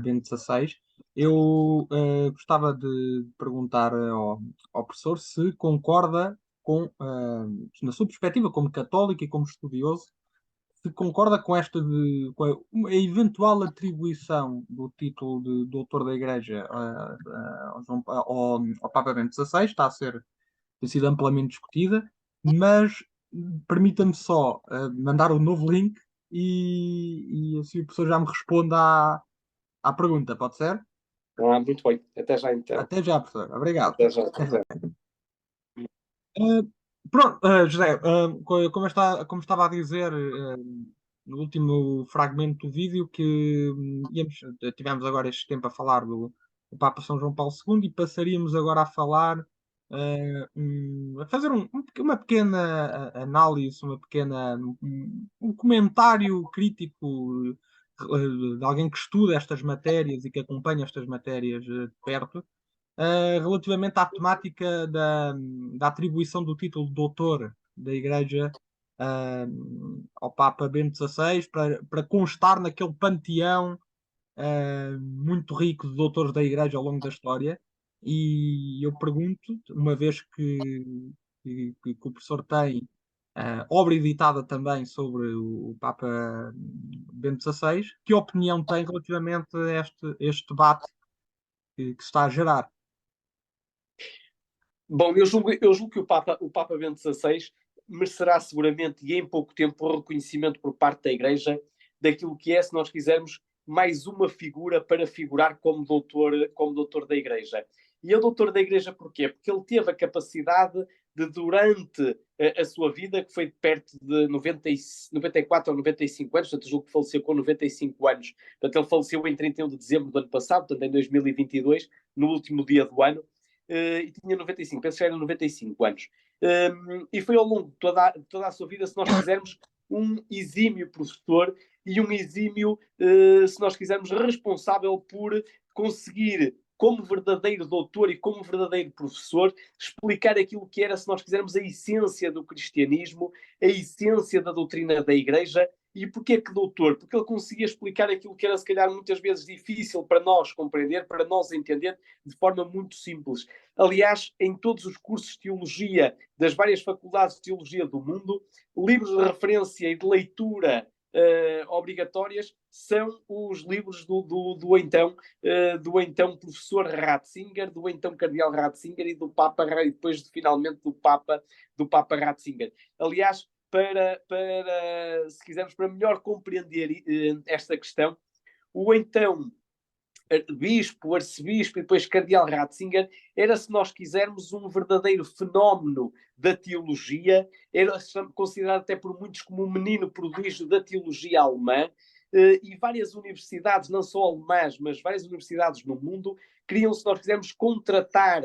Bento XVI. Eu gostava de perguntar ao professor se concorda na sua perspectiva como católico e como estudioso, se concorda com com a eventual atribuição do título de doutor da Igreja ao Papa Bento XVI, tem sido amplamente discutida, mas permita-me só mandar um novo link e assim o professor já me responde à pergunta, pode ser? Muito bem, até já então. Até já, professor. Obrigado. Até já. Até já. Uh, Pronto, José, como estava a dizer no último fragmento do vídeo, que tivemos agora este tempo a falar do Papa São João Paulo II e passaríamos agora a falar, a fazer uma pequena análise, um comentário crítico de alguém que estuda estas matérias e que acompanha estas matérias de perto relativamente à temática da atribuição do título de doutor da Igreja ao Papa Bento XVI para constar naquele panteão muito rico de doutores da Igreja ao longo da história. E eu pergunto, uma vez que o professor tem obra editada também sobre o Papa Bento XVI, que opinião tem relativamente a este debate que se está a gerar? Bom, eu julgo que o Papa Bento XVI merecerá seguramente e em pouco tempo o reconhecimento por parte da Igreja daquilo que é, se nós quisermos, mais uma figura para figurar como doutor da Igreja. E é doutor da Igreja porquê? Porque ele teve a capacidade de, durante a sua vida, que foi de perto de 94 ou 95 anos, portanto, julgo que faleceu com 95 anos, portanto, ele faleceu em 31 de dezembro do ano passado, portanto, em 2022, no último dia do ano, e tinha 95, penso que era 95 anos. E foi ao longo de toda a sua vida, se nós quisermos, um exímio professor e um exímio, se nós quisermos, responsável por conseguir, como verdadeiro doutor e como verdadeiro professor, explicar aquilo que era, se nós quisermos, a essência do cristianismo, a essência da doutrina da Igreja. E porquê que doutor? Porque ele conseguia explicar aquilo que era, se calhar, muitas vezes difícil para nós compreender, para nós entender, de forma muito simples. Aliás, em todos os cursos de teologia das várias faculdades de teologia do mundo, livros de referência e de leitura obrigatórias são os livros do então professor Ratzinger, do então cardeal Ratzinger e do Papa, e depois finalmente do Papa Ratzinger. Aliás, se quisermos, para melhor compreender esta questão, o então bispo, arcebispo e depois cardeal Ratzinger, era, se nós quisermos, um verdadeiro fenómeno da teologia, era considerado até por muitos como um menino prodígio da teologia alemã, e várias universidades, não só alemãs, mas várias universidades no mundo, queriam, se nós quisermos, contratar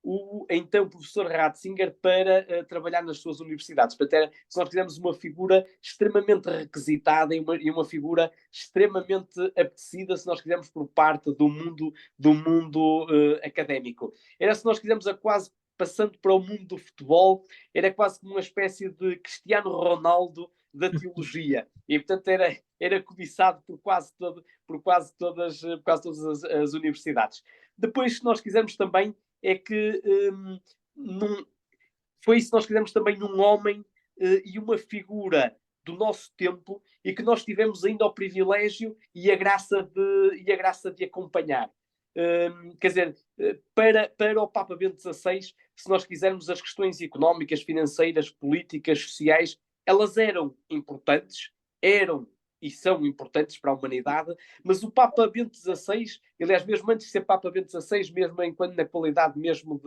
o então professor Ratzinger para trabalhar nas suas universidades. Portanto, se nós quisermos, uma figura extremamente requisitada e uma figura extremamente apetecida, se nós quisermos, por parte do mundo académico. Era, se nós quisermos, quase passando para o mundo do futebol, era quase como uma espécie de Cristiano Ronaldo da teologia. E, portanto, era cobiçado por quase todas as universidades. Depois, se nós quisermos também, é que foi, se nós quisermos, também um homem e uma figura do nosso tempo e que nós tivemos ainda o privilégio e a graça de acompanhar. Quer dizer, para o Papa Bento XVI, se nós quisermos, as questões económicas, financeiras, políticas, sociais, elas eram importantes, eram e são importantes para a humanidade, mas o Papa Bento XVI, aliás, mesmo antes de ser Papa Bento XVI, mesmo enquanto na qualidade mesmo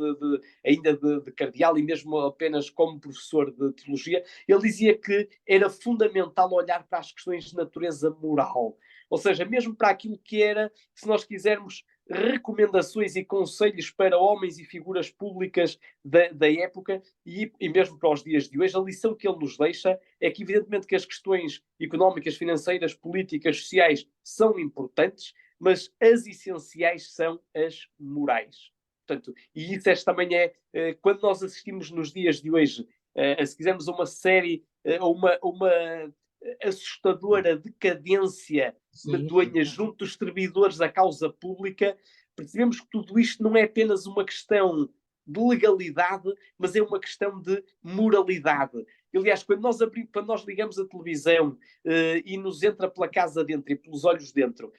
ainda de cardeal e mesmo apenas como professor de teologia, ele dizia que era fundamental olhar para as questões de natureza moral. Ou seja, mesmo para aquilo que era, se nós quisermos, recomendações e conselhos para homens e figuras públicas da época e mesmo para os dias de hoje, a lição que ele nos deixa é que, evidentemente, que as questões económicas, financeiras, políticas, sociais são importantes, mas as essenciais são as morais. Portanto, e isso também quando nós assistimos nos dias de hoje, se quisermos, uma série, uma assustadora decadência Sim, sim. medonha junto dos servidores da causa pública, percebemos que tudo isto não é apenas uma questão de legalidade, mas é uma questão de moralidade. Aliás, quando nós ligamos a televisão e nos entra pela casa dentro e pelos olhos dentro,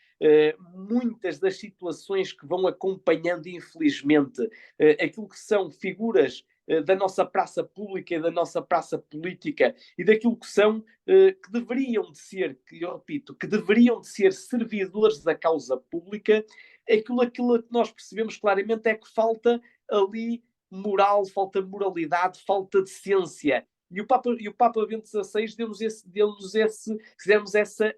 muitas das situações que vão acompanhando, infelizmente, aquilo que são figuras da nossa praça pública e da nossa praça política e daquilo que são, que deveriam de ser, que eu repito, que deveriam de ser servidores da causa pública, aquilo que nós percebemos claramente é que falta ali moral, falta moralidade, falta decência. E o Papa Bento XVI deu-nos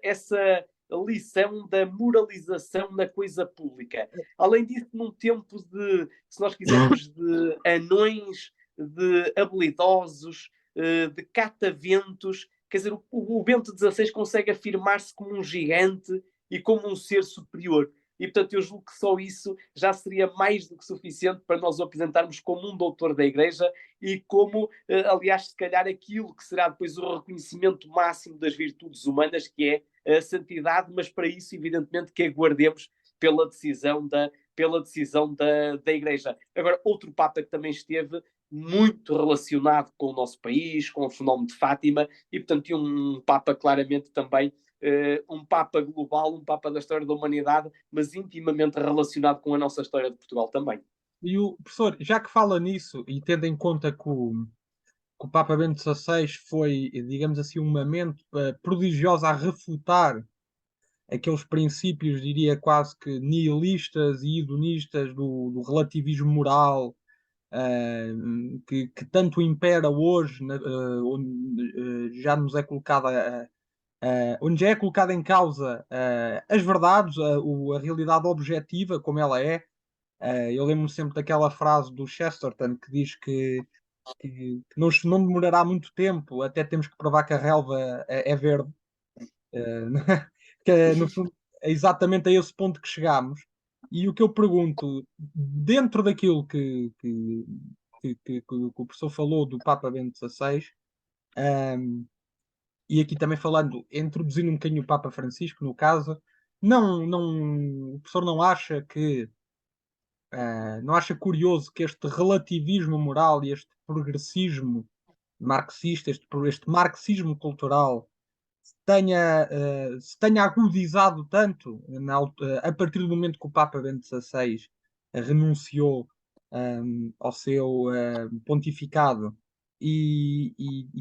essa lição da moralização na coisa pública. Além disso, num tempo se nós quisermos, de anões, de habilidosos, de cataventos, quer dizer, o Bento XVI consegue afirmar-se como um gigante e como um ser superior. E, portanto, eu julgo que só isso já seria mais do que suficiente para nós o apresentarmos como um doutor da Igreja e como, aliás, se calhar aquilo que será depois o reconhecimento máximo das virtudes humanas, que é a santidade, mas para isso, evidentemente, que aguardemos pela decisão da Igreja. Agora, outro Papa que também esteve muito relacionado com o nosso país, com o fenómeno de Fátima, e portanto tinha um Papa claramente também, um Papa global, um Papa da história da humanidade, mas intimamente relacionado com a nossa história de Portugal também. E o professor, já que fala nisso, e tendo em conta que o Papa Bento XVI foi, digamos assim, uma mente prodigiosa a refutar aqueles princípios, diria quase que nihilistas e hedonistas do relativismo moral, que tanto impera hoje, onde já nos é colocada, onde já é colocada em causa as verdades, a realidade objetiva como ela é. Eu lembro-me sempre daquela frase do Chesterton que diz que não demorará muito tempo até temos que provar que a relva é verde. Que no fundo é exatamente a esse ponto que chegamos. E o que eu pergunto, dentro daquilo que o professor falou do Papa Bento XVI, e aqui também falando, introduzindo um bocadinho o Papa Francisco, no caso, o professor não acha curioso que este relativismo moral e este progressismo marxista, este marxismo cultural, se tenha agudizado tanto a partir do momento que o Papa Bento XVI renunciou ao seu pontificado e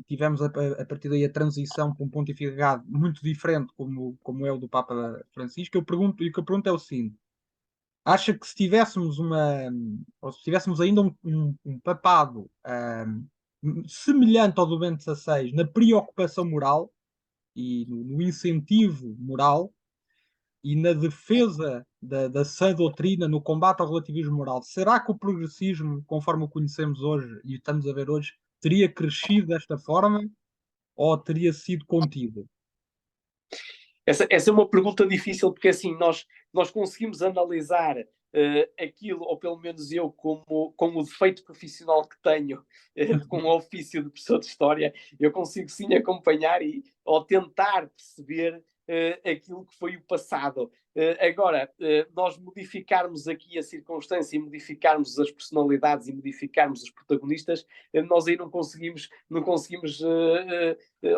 tivemos a partir daí a transição para um pontificado muito diferente como é o do Papa Francisco. E o que eu pergunto é o seguinte: acha que se tivéssemos ou se tivéssemos ainda um papado semelhante ao do Bento XVI na preocupação moral e no incentivo moral e na defesa da sã doutrina, no combate ao relativismo moral, será que o progressismo, conforme o conhecemos hoje e estamos a ver hoje, teria crescido desta forma ou teria sido contido? Essa é uma pergunta difícil, porque assim, nós conseguimos analisar aquilo, ou pelo menos eu, como o defeito profissional que tenho com o ofício de professor de História, eu consigo sim acompanhar ou tentar perceber aquilo que foi o passado. Agora, nós modificarmos aqui a circunstância e modificarmos as personalidades e modificarmos os protagonistas, nós aí não conseguimos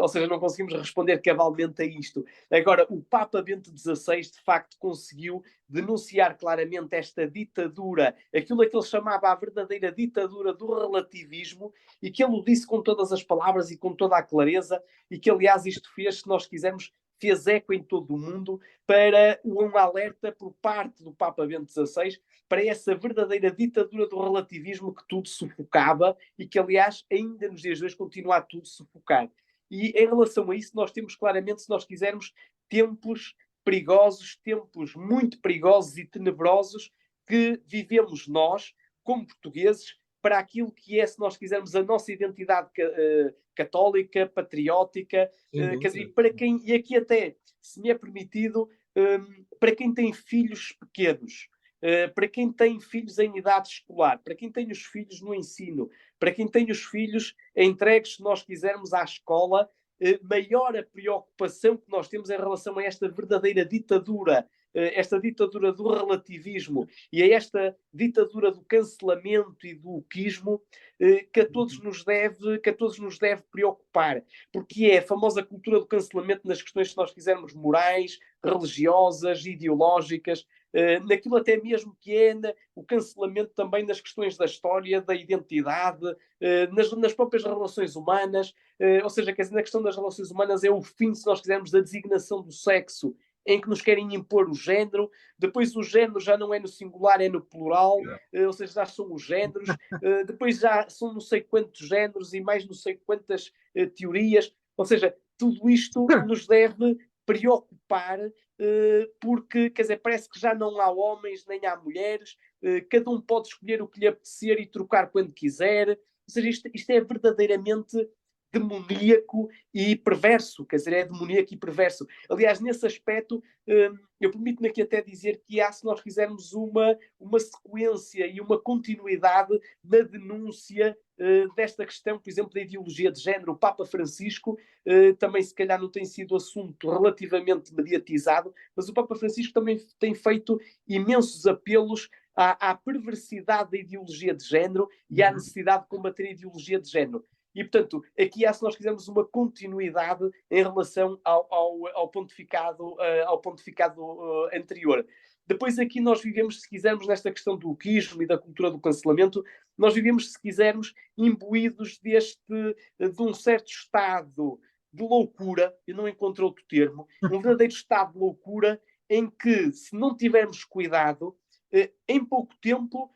ou seja, não conseguimos responder cabalmente a isto. Agora, o Papa Bento XVI, de facto, conseguiu denunciar claramente esta ditadura, aquilo a que ele chamava a verdadeira ditadura do relativismo, e que ele o disse com todas as palavras e com toda a clareza, e que, aliás, isto fez, se nós quisermos, fez eco em todo o mundo para um alerta por parte do Papa Bento XVI para essa verdadeira ditadura do relativismo que tudo sufocava e que, aliás, ainda nos dias de hoje continua a tudo sufocar. E em relação a isso, nós temos claramente, se nós quisermos, tempos perigosos, tempos muito perigosos e tenebrosos que vivemos nós, como portugueses, para aquilo que é, se nós quisermos, a nossa identidade católica, patriótica, quer dizer, para quem, e aqui até, se me é permitido, para quem tem filhos pequenos, para quem tem filhos em idade escolar, para quem tem os filhos no ensino, para quem tem os filhos entregues, se nós quisermos, à escola, maior a preocupação que nós temos em relação a esta verdadeira ditadura, esta ditadura do relativismo e a esta ditadura do cancelamento e do wokeismo, que a todos nos deve preocupar, porque é a famosa cultura do cancelamento nas questões, se nós quisermos, morais, religiosas, ideológicas, naquilo até mesmo que é o cancelamento também nas questões da história, da identidade, nas próprias relações humanas, ou seja, quer dizer, na questão das relações humanas é o fim, se nós quisermos, da designação do sexo, em que nos querem impor o género, depois o género já não é no singular, é no plural, ou seja, já são os géneros, depois já são não sei quantos géneros e mais não sei quantas teorias, ou seja, tudo isto nos deve preocupar, porque, quer dizer, parece que já não há homens nem há mulheres, cada um pode escolher o que lhe apetecer e trocar quando quiser, ou seja, isto é verdadeiramente demoníaco e perverso, quer dizer, é demoníaco e perverso. Aliás, nesse aspecto, eu permito-me aqui até dizer que há, se nós quisermos, uma sequência e uma continuidade na denúncia desta questão, por exemplo, da ideologia de género. O Papa Francisco também, se calhar, não tem sido assunto relativamente mediatizado, mas o Papa Francisco também tem feito imensos apelos à perversidade da ideologia de género e à necessidade de combater a ideologia de género. E, portanto, aqui há, se nós quisermos, uma continuidade em relação ao pontificado, anterior. Depois aqui nós vivemos, se quisermos, nesta questão do wokeismo e da cultura do cancelamento, nós vivemos, se quisermos, imbuídos de um certo estado de loucura, eu não encontro outro termo, um verdadeiro estado de loucura em que, se não tivermos cuidado, em pouco tempo,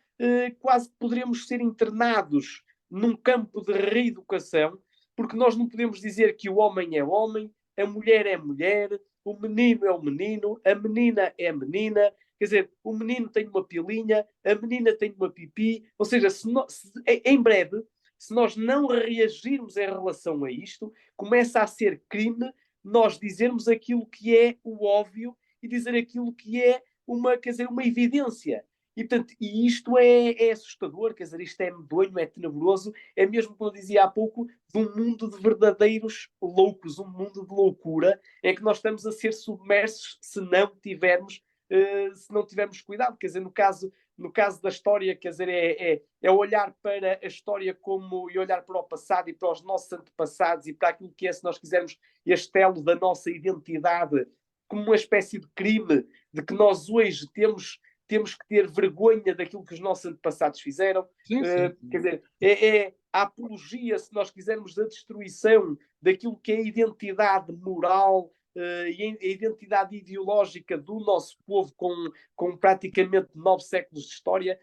quase poderemos ser internados num campo de reeducação, porque nós não podemos dizer que o homem é homem, a mulher é mulher, o menino é o menino, a menina é a menina, quer dizer, o menino tem uma pilinha, a menina tem uma pipi, ou seja, em breve, se nós não reagirmos em relação a isto, começa a ser crime nós dizermos aquilo que é o óbvio e dizer aquilo que é quer dizer, uma evidência. E, portanto, isto é assustador, quer dizer, isto é medonho, é tenebroso, é mesmo como eu dizia há pouco, de um mundo de verdadeiros loucos, um mundo de loucura, em que nós estamos a ser submersos se não tivermos cuidado. Quer dizer, no caso da história, quer dizer, é olhar para a história e olhar para o passado e para os nossos antepassados e para aquilo que é, se nós quisermos, este elo da nossa identidade, como uma espécie de crime, de que nós hoje temos que ter vergonha daquilo que os nossos antepassados fizeram. Sim, sim. Quer dizer, é a apologia, se nós quisermos, da destruição daquilo que é a identidade moral e a identidade ideológica do nosso povo com praticamente 9 séculos de história.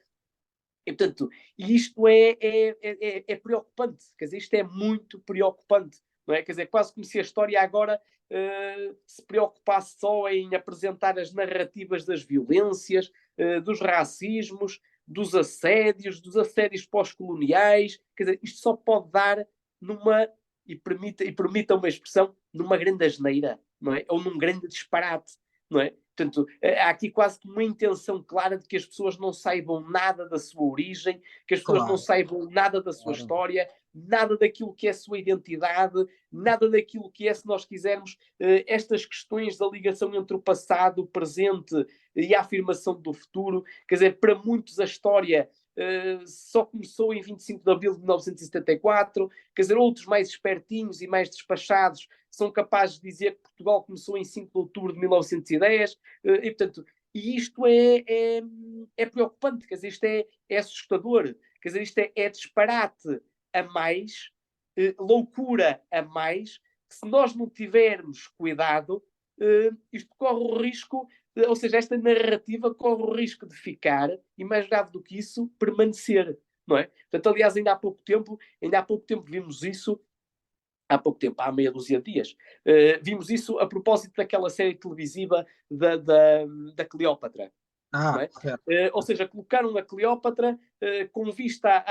E, portanto, isto é preocupante, quer dizer, isto é muito preocupante, não é? Quer dizer, quase como se a história agora se preocupasse só em apresentar as narrativas das violências, dos racismos, dos assédios pós-coloniais, quer dizer, isto só pode dar numa, e permita uma expressão, numa grande asneira, não é? Ou num grande disparate, não é? Portanto, há aqui quase uma intenção clara de que as pessoas não saibam nada da sua origem, que as pessoas não saibam nada da sua história, nada daquilo que é a sua identidade, nada daquilo que é, se nós quisermos, estas questões da ligação entre o passado, o presente e a afirmação do futuro. Quer dizer, para muitos a história só começou em 25 de abril de 1974, quer dizer, outros mais espertinhos e mais despachados são capazes de dizer que Portugal começou em 5 de outubro de 1910, e portanto, isto é preocupante, quer dizer, isto é assustador, quer dizer, isto é disparate a mais, loucura a mais, que se nós não tivermos cuidado, isto corre o risco, ou seja, esta narrativa corre o risco de ficar, e mais grave do que isso, permanecer, não é? Portanto, aliás, ainda há pouco tempo vimos isso, há meia dúzia de dias, vimos isso a propósito daquela série televisiva da Cleópatra. Não é? Ou seja, colocaram a Cleópatra com vista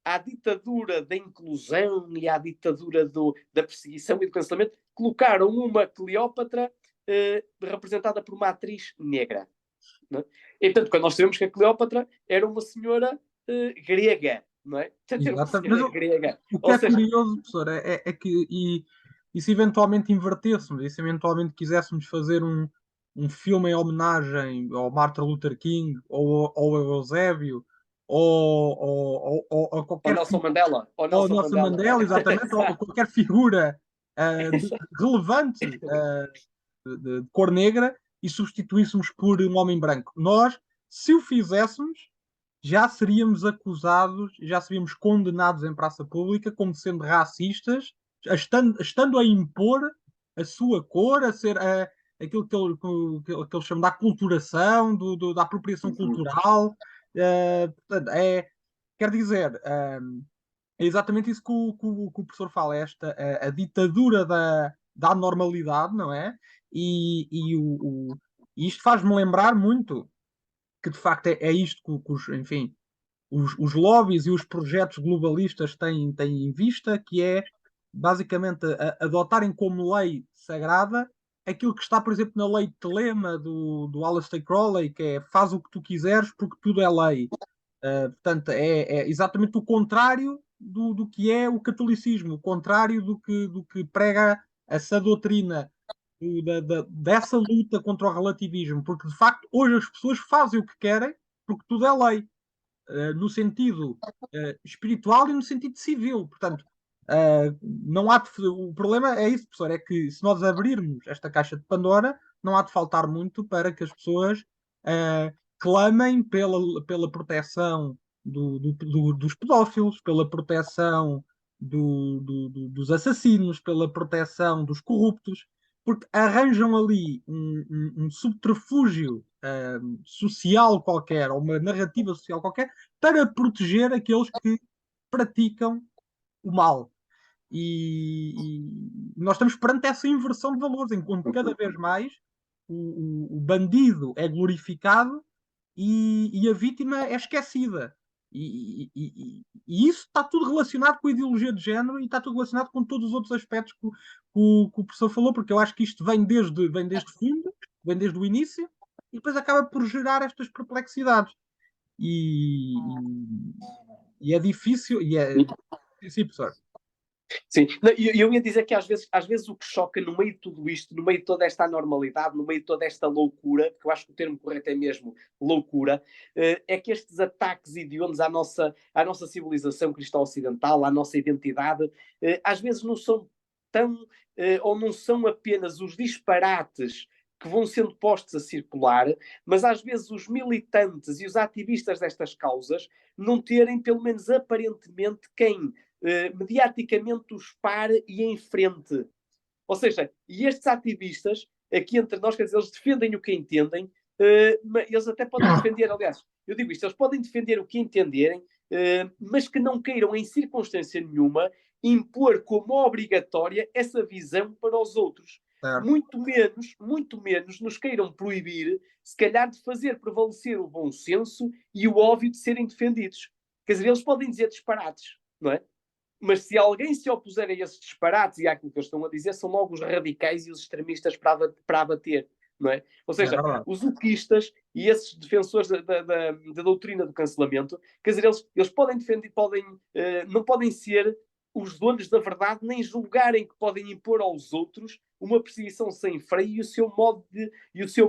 à ditadura da inclusão e à ditadura da perseguição e do cancelamento, colocaram uma Cleópatra representada por uma atriz negra. Não é? E, portanto, quando nós sabemos que a Cleópatra era uma senhora grega, não é? Exatamente. Grega. O que é curioso, professor, é que e se eventualmente invertêssemos, e se eventualmente quiséssemos fazer um filme em homenagem ao Martin Luther King, ou ao Eusébio, ou a qualquer ou Nelson Mandela, exatamente, ou qualquer figura relevante de cor negra, e substituíssemos por um homem branco. Nós, se o fizéssemos, já seríamos acusados, já seríamos condenados em praça pública como sendo racistas, estando a impor a sua cor, a ser aquilo que eles chamam de aculturação, da apropriação cultural. Portanto, quer dizer, é exatamente isso que o professor fala, a ditadura da normalidade, não é? E isto faz-me lembrar muito que de facto é isto enfim, os lobbies e os projetos globalistas têm em vista, que é basicamente adotarem como lei sagrada aquilo que está, por exemplo, na lei de Telema do Aleister Crowley, que é faz o que tu quiseres porque tudo é lei. Portanto, é exatamente o contrário do que é o catolicismo, o contrário do que prega essa doutrina dessa luta contra o relativismo, porque de facto hoje as pessoas fazem o que querem porque tudo é lei, no sentido espiritual e no sentido civil. Portanto, não há o problema é isso, professor, é que se nós abrirmos esta caixa de Pandora, não há de faltar muito para que as pessoas clamem pela proteção dos pedófilos, pela proteção dos assassinos, pela proteção dos corruptos, porque arranjam ali um subterfúgio social qualquer, ou uma narrativa social qualquer, para proteger aqueles que praticam o mal. E nós estamos perante essa inversão de valores, enquanto cada vez mais o bandido é glorificado e a vítima é esquecida. E isso está tudo relacionado com a ideologia de género e está tudo relacionado com todos os outros aspectos que o professor falou, porque eu acho que isto vem desde fundo, vem desde o início, e depois acaba por gerar estas perplexidades. E é difícil, sim, professor. Sim, eu ia dizer que às vezes o que choca no meio de tudo isto, no meio de toda esta anormalidade, no meio de toda esta loucura, porque eu acho que o termo correto é mesmo loucura, é que estes ataques hediondos à nossa civilização cristã ocidental, à nossa identidade, às vezes não são tão, ou não são apenas os disparates que vão sendo postos a circular, mas às vezes os militantes e os ativistas destas causas não terem, pelo menos aparentemente, quem mediaticamente os pare e enfrente. Ou seja, e estes ativistas, aqui entre nós, quer dizer, eles defendem o que entendem, eles até podem defender, aliás, eu digo isto, eles podem defender o que entenderem, mas que não queiram, em circunstância nenhuma, impor como obrigatória essa visão para os outros. Certo. Muito menos nos queiram proibir, se calhar, de fazer prevalecer o bom senso e o óbvio de serem defendidos. Quer dizer, eles podem dizer disparates, não é? Mas se alguém se opuser a esses disparates e àquilo que eles estão a dizer, são logo os radicais e os extremistas para abater, não é? Ou seja, os uquistas e esses defensores da doutrina do cancelamento, quer dizer, eles podem defender, não podem ser os donos da verdade, nem julgarem que podem impor aos outros uma perseguição sem freio e o seu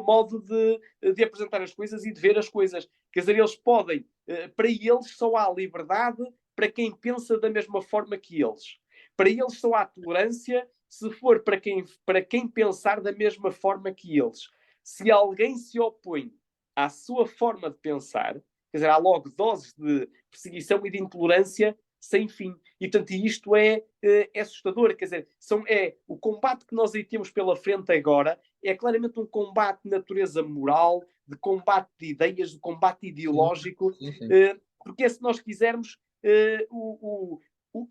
modo de apresentar as coisas e de ver as coisas. Quer dizer, eles podem, para eles só há liberdade para quem pensa da mesma forma que eles. Para eles só há tolerância se for para quem pensar da mesma forma que eles. Se alguém se opõe à sua forma de pensar, quer dizer, há logo doses de perseguição e de intolerância sem fim. E, portanto, isto é assustador. Quer dizer, o combate que nós aí temos pela frente agora é claramente um combate de natureza moral, de combate de ideias, de combate ideológico, sim, sim. porque se nós quisermos,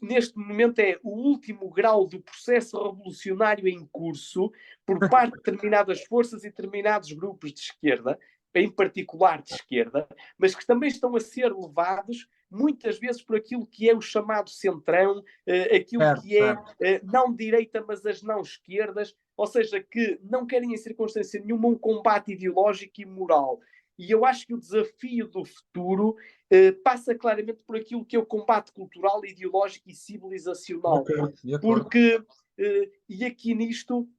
neste momento é o último grau do processo revolucionário em curso por parte de determinadas forças e determinados grupos de esquerda, em particular de esquerda, mas que também estão a ser levados muitas vezes por aquilo que é o chamado centrão, aquilo Certo, que é certo. não direita, mas as não esquerdas, ou seja, que não querem em circunstância nenhuma um combate ideológico e moral. E eu acho que o desafio do futuro passa claramente por aquilo que é o combate cultural, ideológico e civilizacional. De acordo. Porque, e aqui nisto,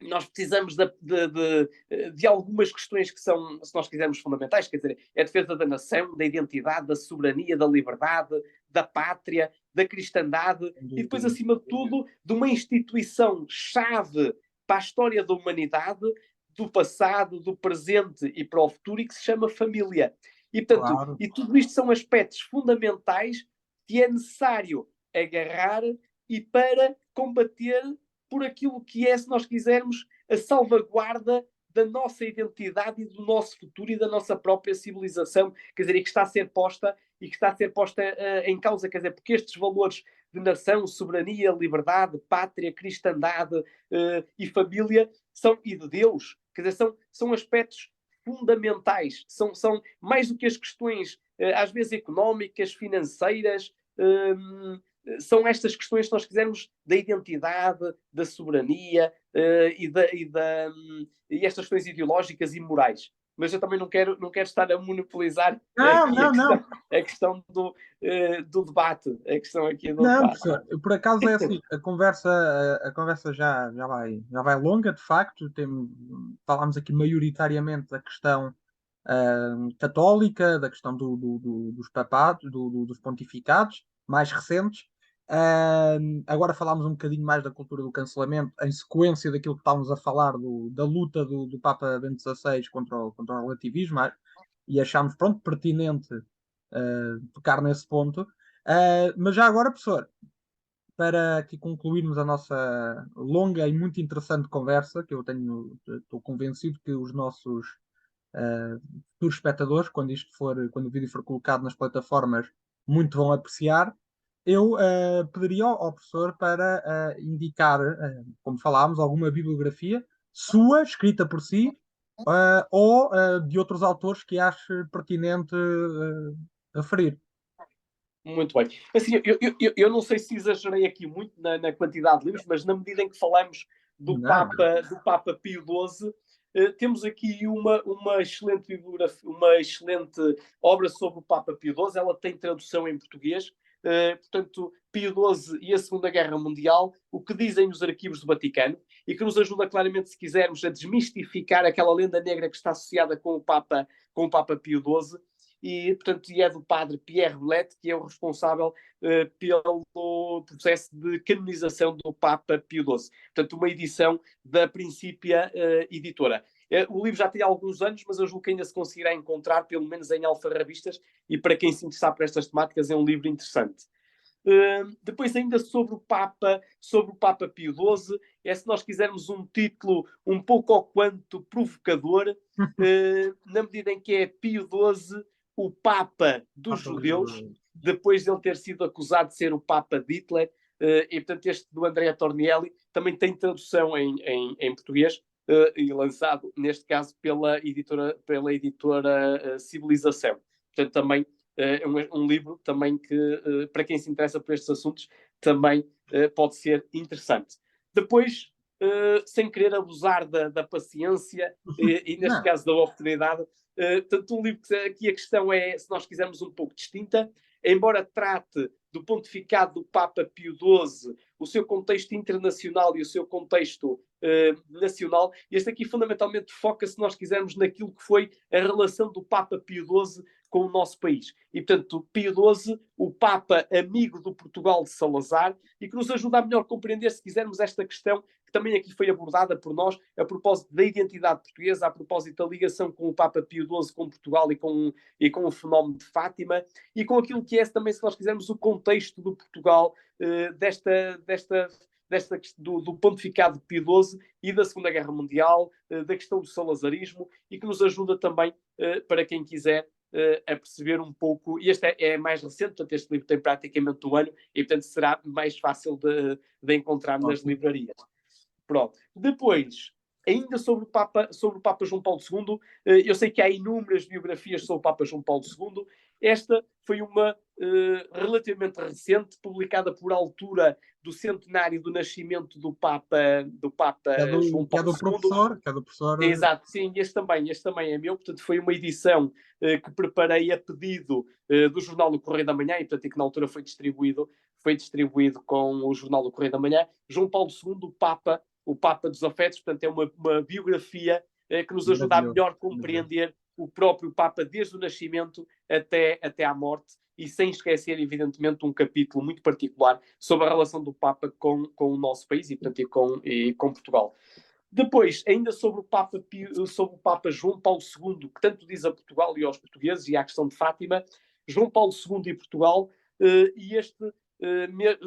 nós precisamos de algumas questões que são, se nós quisermos, fundamentais, quer dizer, é a defesa da nação, da identidade, da soberania, da liberdade, da pátria, da cristandade e depois, acima de tudo, de uma instituição-chave para a história da humanidade, do passado, do presente e para o futuro, e que se chama família. E, portanto, Claro. e tudo isto são aspectos fundamentais que é necessário agarrar e para combater por aquilo que é, se nós quisermos, a salvaguarda da nossa identidade e do nosso futuro e da nossa própria civilização, quer dizer, e que está a ser posta em causa, quer dizer, porque estes valores de nação, soberania, liberdade, pátria, cristandade e família e de Deus, quer dizer, são aspectos fundamentais, são mais do que as questões às vezes económicas, financeiras, são estas questões, se nós quisermos, da identidade, da soberania e estas questões ideológicas e morais. Mas eu também não quero estar a monopolizar aqui Não. a questão do debate. A questão aqui do Não, debate. professor, por acaso é assim, a conversa já vai longa, de facto. Falámos aqui maioritariamente da questão católica, da questão dos papados, dos pontificados mais recentes. Agora falámos um bocadinho mais da cultura do cancelamento, em sequência daquilo que estávamos a falar da luta do Papa Bento XVI contra o relativismo, e achámos, pronto, pertinente tocar nesse ponto. Mas já agora, professor, para aqui concluirmos a nossa longa e muito interessante conversa, que estou convencido que os nossos futuros espectadores, quando o vídeo for colocado nas plataformas, muito vão apreciar. Eu pediria ao professor para indicar, como falámos, alguma bibliografia sua, escrita por si, ou de outros autores que ache pertinente referir. Muito bem. Assim, eu não sei se exagerei aqui muito na quantidade de livros, mas na medida em que falamos do Não. Papa Pio XII, temos aqui uma excelente bibliografia, uma excelente obra sobre o Papa Pio XII. Ela tem tradução em português. Portanto, Pio XII e a Segunda Guerra Mundial, o que dizem os arquivos do Vaticano, e que nos ajuda claramente, se quisermos, a desmistificar aquela lenda negra que está associada com o Papa Pio XII. E, portanto, é do padre Pierre Bellet, que é o responsável pelo processo de canonização do Papa Pio XII. Portanto, uma edição da Principia Editora. O livro já tem alguns anos, mas eu julgo que ainda se conseguirá encontrar, pelo menos em alfarrabistas, e para quem se interessar por estas temáticas é um livro interessante. Depois, ainda sobre o Papa Pio XII, se nós quisermos um título um pouco ou quanto provocador, na medida em que é Pio XII, o Papa dos Judeus, depois de ele ter sido acusado de ser o Papa de Hitler, e portanto este do Andrea Tornielli também tem tradução em português, e lançado, neste caso, pela editora Civilização. Portanto, também é um livro também que, para quem se interessa por estes assuntos, também pode ser interessante. Depois, sem querer abusar da paciência e neste caso, da oportunidade, portanto, um livro que aqui a questão é, se nós quisermos, um pouco distinta, embora trate do pontificado do Papa Pio XII, o seu contexto internacional e o seu contexto nacional, este aqui fundamentalmente foca, se nós quisermos, naquilo que foi a relação do Papa Pio XII com o nosso país. E, portanto, Pio XII, o Papa amigo do Portugal de Salazar, e que nos ajuda a melhor compreender, se quisermos, esta questão que também aqui foi abordada por nós, a propósito da identidade portuguesa, a propósito da ligação com o Papa Pio XII, com Portugal e com o fenómeno de Fátima, e com aquilo que é também, se nós quisermos, o contexto do Portugal, do pontificado de Pio XII e da Segunda Guerra Mundial, da questão do salazarismo, e que nos ajuda também, para quem quiser, a perceber um pouco, e este é mais recente, portanto este livro tem praticamente um ano, e portanto será mais fácil de encontrar nas livrarias. Pronto. Depois, ainda sobre o Papa João Paulo II, eu sei que há inúmeras biografias sobre o Papa João Paulo II. Esta foi uma relativamente recente, publicada por altura do centenário do nascimento do Papa João Paulo II. Que é do professor. Exato, sim, este também é meu, portanto foi uma edição que preparei a pedido do jornal do Correio da Manhã, e portanto que na altura foi distribuído com o jornal do Correio da Manhã. João Paulo II, o Papa dos Afetos, portanto é uma biografia que nos ajuda a melhor compreender o próprio Papa desde o nascimento até à morte, e sem esquecer, evidentemente, um capítulo muito particular sobre a relação do Papa com o nosso país e, portanto, e com Portugal. Depois, ainda sobre o Papa João Paulo II, que tanto diz a Portugal e aos portugueses, e à questão de Fátima, João Paulo II e Portugal, e este,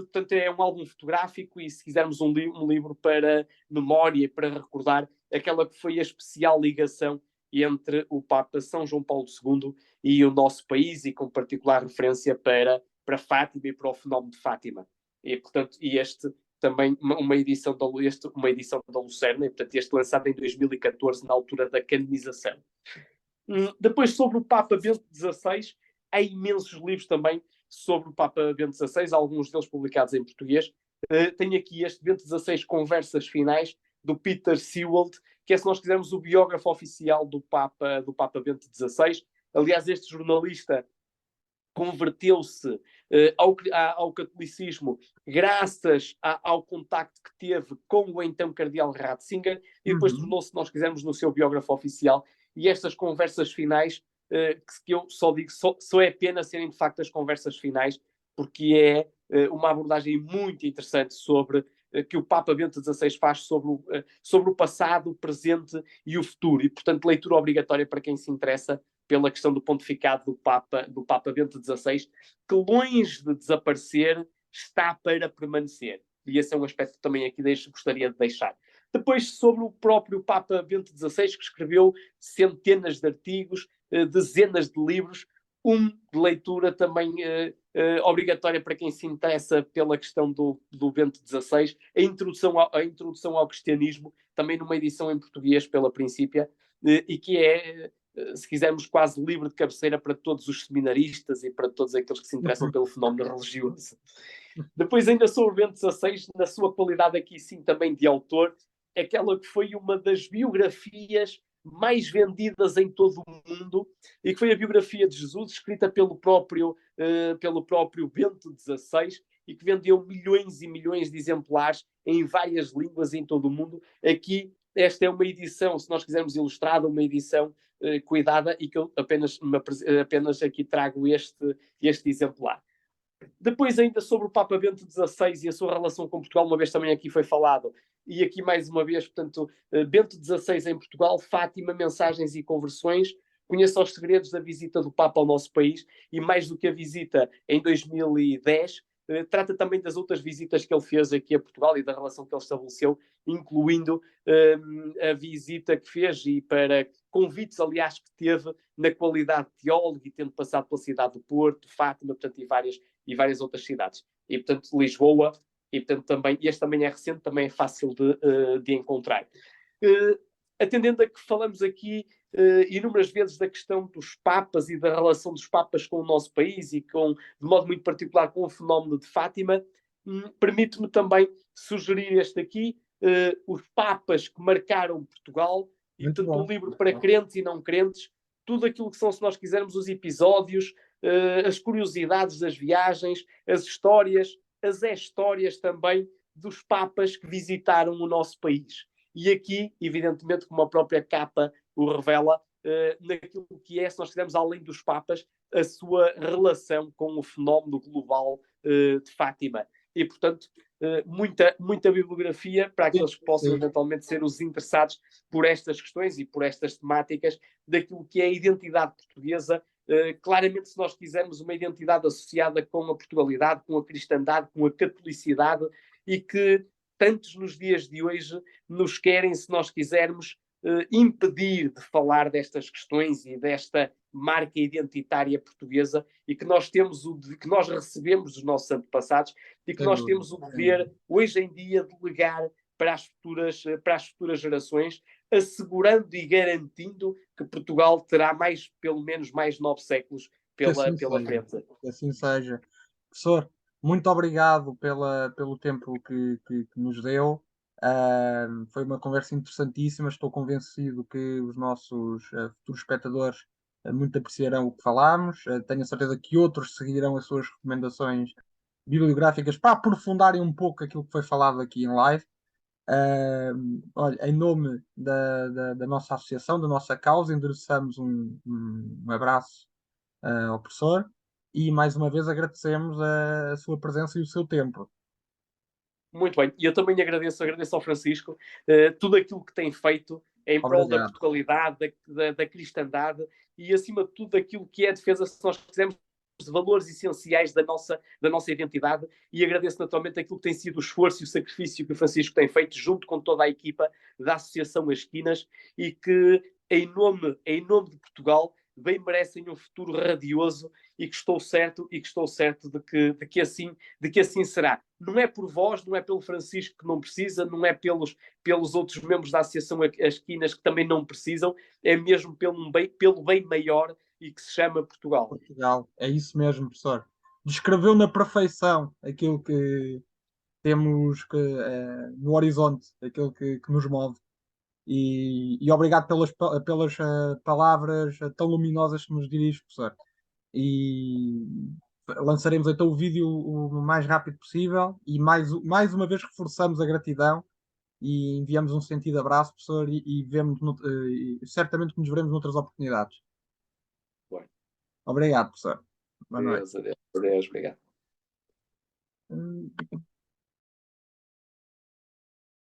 portanto, é um álbum fotográfico, e se quisermos um livro para memória, para recordar aquela que foi a especial ligação entre o Papa São João Paulo II e o nosso país, e com particular referência para Fátima e para o fenómeno de Fátima. E, portanto, também uma edição da Lucerna, e portanto este lançado em 2014, na altura da canonização. Depois, sobre o Papa Bento XVI, há imensos livros também sobre o Papa Bento XVI, alguns deles publicados em português. Tenho aqui este Bento XVI Conversas Finais, do Peter Sewald, que é, se nós quisermos, o biógrafo oficial do Papa Bento XVI. Aliás, este jornalista converteu-se ao catolicismo graças ao contacto que teve com o então cardeal Ratzinger, e depois tornou-se, se nós quisermos, no seu biógrafo oficial. E estas conversas finais, que eu só digo, só é pena serem de facto as conversas finais, porque é uma abordagem muito interessante sobre que o Papa Bento XVI faz sobre o passado, o presente e o futuro. E, portanto, leitura obrigatória para quem se interessa pela questão do pontificado do Papa Bento XVI, que longe de desaparecer, está para permanecer. E esse é um aspecto que também aqui gostaria de deixar. Depois, sobre o próprio Papa Bento XVI, que escreveu centenas de artigos, dezenas de livros, de leitura também obrigatória para quem se interessa pela questão do Bento XVI, a introdução ao cristianismo, também numa edição em português pela Princípia, e que é, se quisermos, quase livre de cabeceira para todos os seminaristas e para todos aqueles que se interessam pelo fenómeno religioso. Depois, ainda sobre o Bento XVI, na sua qualidade aqui sim também de autor, aquela que foi uma das biografias mais vendidas em todo o mundo, e que foi a biografia de Jesus, escrita pelo próprio Bento XVI, e que vendeu milhões e milhões de exemplares em várias línguas em todo o mundo. Aqui, esta é uma edição, se nós quisermos, ilustrada, uma edição cuidada, e que eu apenas aqui trago este exemplar. Depois, ainda sobre o Papa Bento XVI e a sua relação com Portugal, uma vez também aqui foi falado, e aqui mais uma vez, portanto, Bento XVI em Portugal, Fátima, mensagens e conversões, conheça os segredos da visita do Papa ao nosso país, e mais do que a visita em 2010, trata também das outras visitas que ele fez aqui a Portugal e da relação que ele estabeleceu, incluindo a visita que fez, e para convites, aliás, que teve na qualidade de teólogo, e tendo passado pela cidade do Porto, Fátima, portanto, e várias outras cidades. E, portanto, Lisboa, e, portanto, também, este também é recente, também é fácil de encontrar. Atendendo a que falamos aqui inúmeras vezes da questão dos Papas e da relação dos Papas com o nosso país, e de modo muito particular com o fenómeno de Fátima, permite-me também sugerir este aqui, Os Papas que Marcaram Portugal, e, portanto, um livro para crentes e não crentes, tudo aquilo que são, se nós quisermos, os episódios, as curiosidades das viagens, as histórias, as histórias também dos Papas que visitaram o nosso país. E aqui, evidentemente, como a própria capa o revela, naquilo que é, se nós quisermos, além dos Papas, a sua relação com o fenómeno global de Fátima. E, portanto, muita bibliografia para aqueles que possam eventualmente ser os interessados por estas questões e por estas temáticas daquilo que é a identidade portuguesa. Claramente, se nós quisermos uma identidade associada com a Portugalidade, com a cristandade, com a catolicidade, e que tantos nos dias de hoje nos querem, se nós quisermos, impedir de falar destas questões e desta marca identitária portuguesa, e que nós que nós recebemos dos nossos antepassados, e que nós temos o dever, hoje em dia, de legar para as futuras gerações, assegurando e garantindo que Portugal terá pelo menos mais 9 séculos pela frente. Que assim seja. Professor, muito obrigado pelo tempo que nos deu. Foi uma conversa interessantíssima. Estou convencido que os nossos futuros espectadores muito apreciarão o que falámos. Tenho a certeza que outros seguirão as suas recomendações bibliográficas para aprofundarem um pouco aquilo que foi falado aqui em live. Olha, em nome da nossa associação, da nossa causa, endereçamos um abraço ao professor, e mais uma vez agradecemos a sua presença e o seu tempo. Muito bem, e eu também agradeço ao Francisco tudo aquilo que tem feito em prol da Portugalidade, da cristandade, e acima de tudo aquilo que é a defesa, se nós quisermos, de valores essenciais da nossa identidade. E agradeço naturalmente aquilo que tem sido o esforço e o sacrifício que o Francisco tem feito junto com toda a equipa da Associação As Esquinas, e que em nome de Portugal bem merecem um futuro radioso, e que estou certo de que assim será. Não é por vós, não é pelo Francisco que não precisa, não é pelos outros membros da Associação As Esquinas que também não precisam, é mesmo pelo bem maior, e que se chama Portugal. Portugal, é isso mesmo, professor. descreveu na perfeição aquilo que temos no horizonte, aquilo que nos move. E obrigado pelas palavras tão luminosas que nos dirige, professor. E lançaremos então o vídeo o mais rápido possível e mais uma vez reforçamos a gratidão e enviamos um sentido abraço, professor, e vemos certamente que nos veremos noutras oportunidades. Bom, Obrigado, professor. Boa noite. adeus, adeus, adeus, obrigado.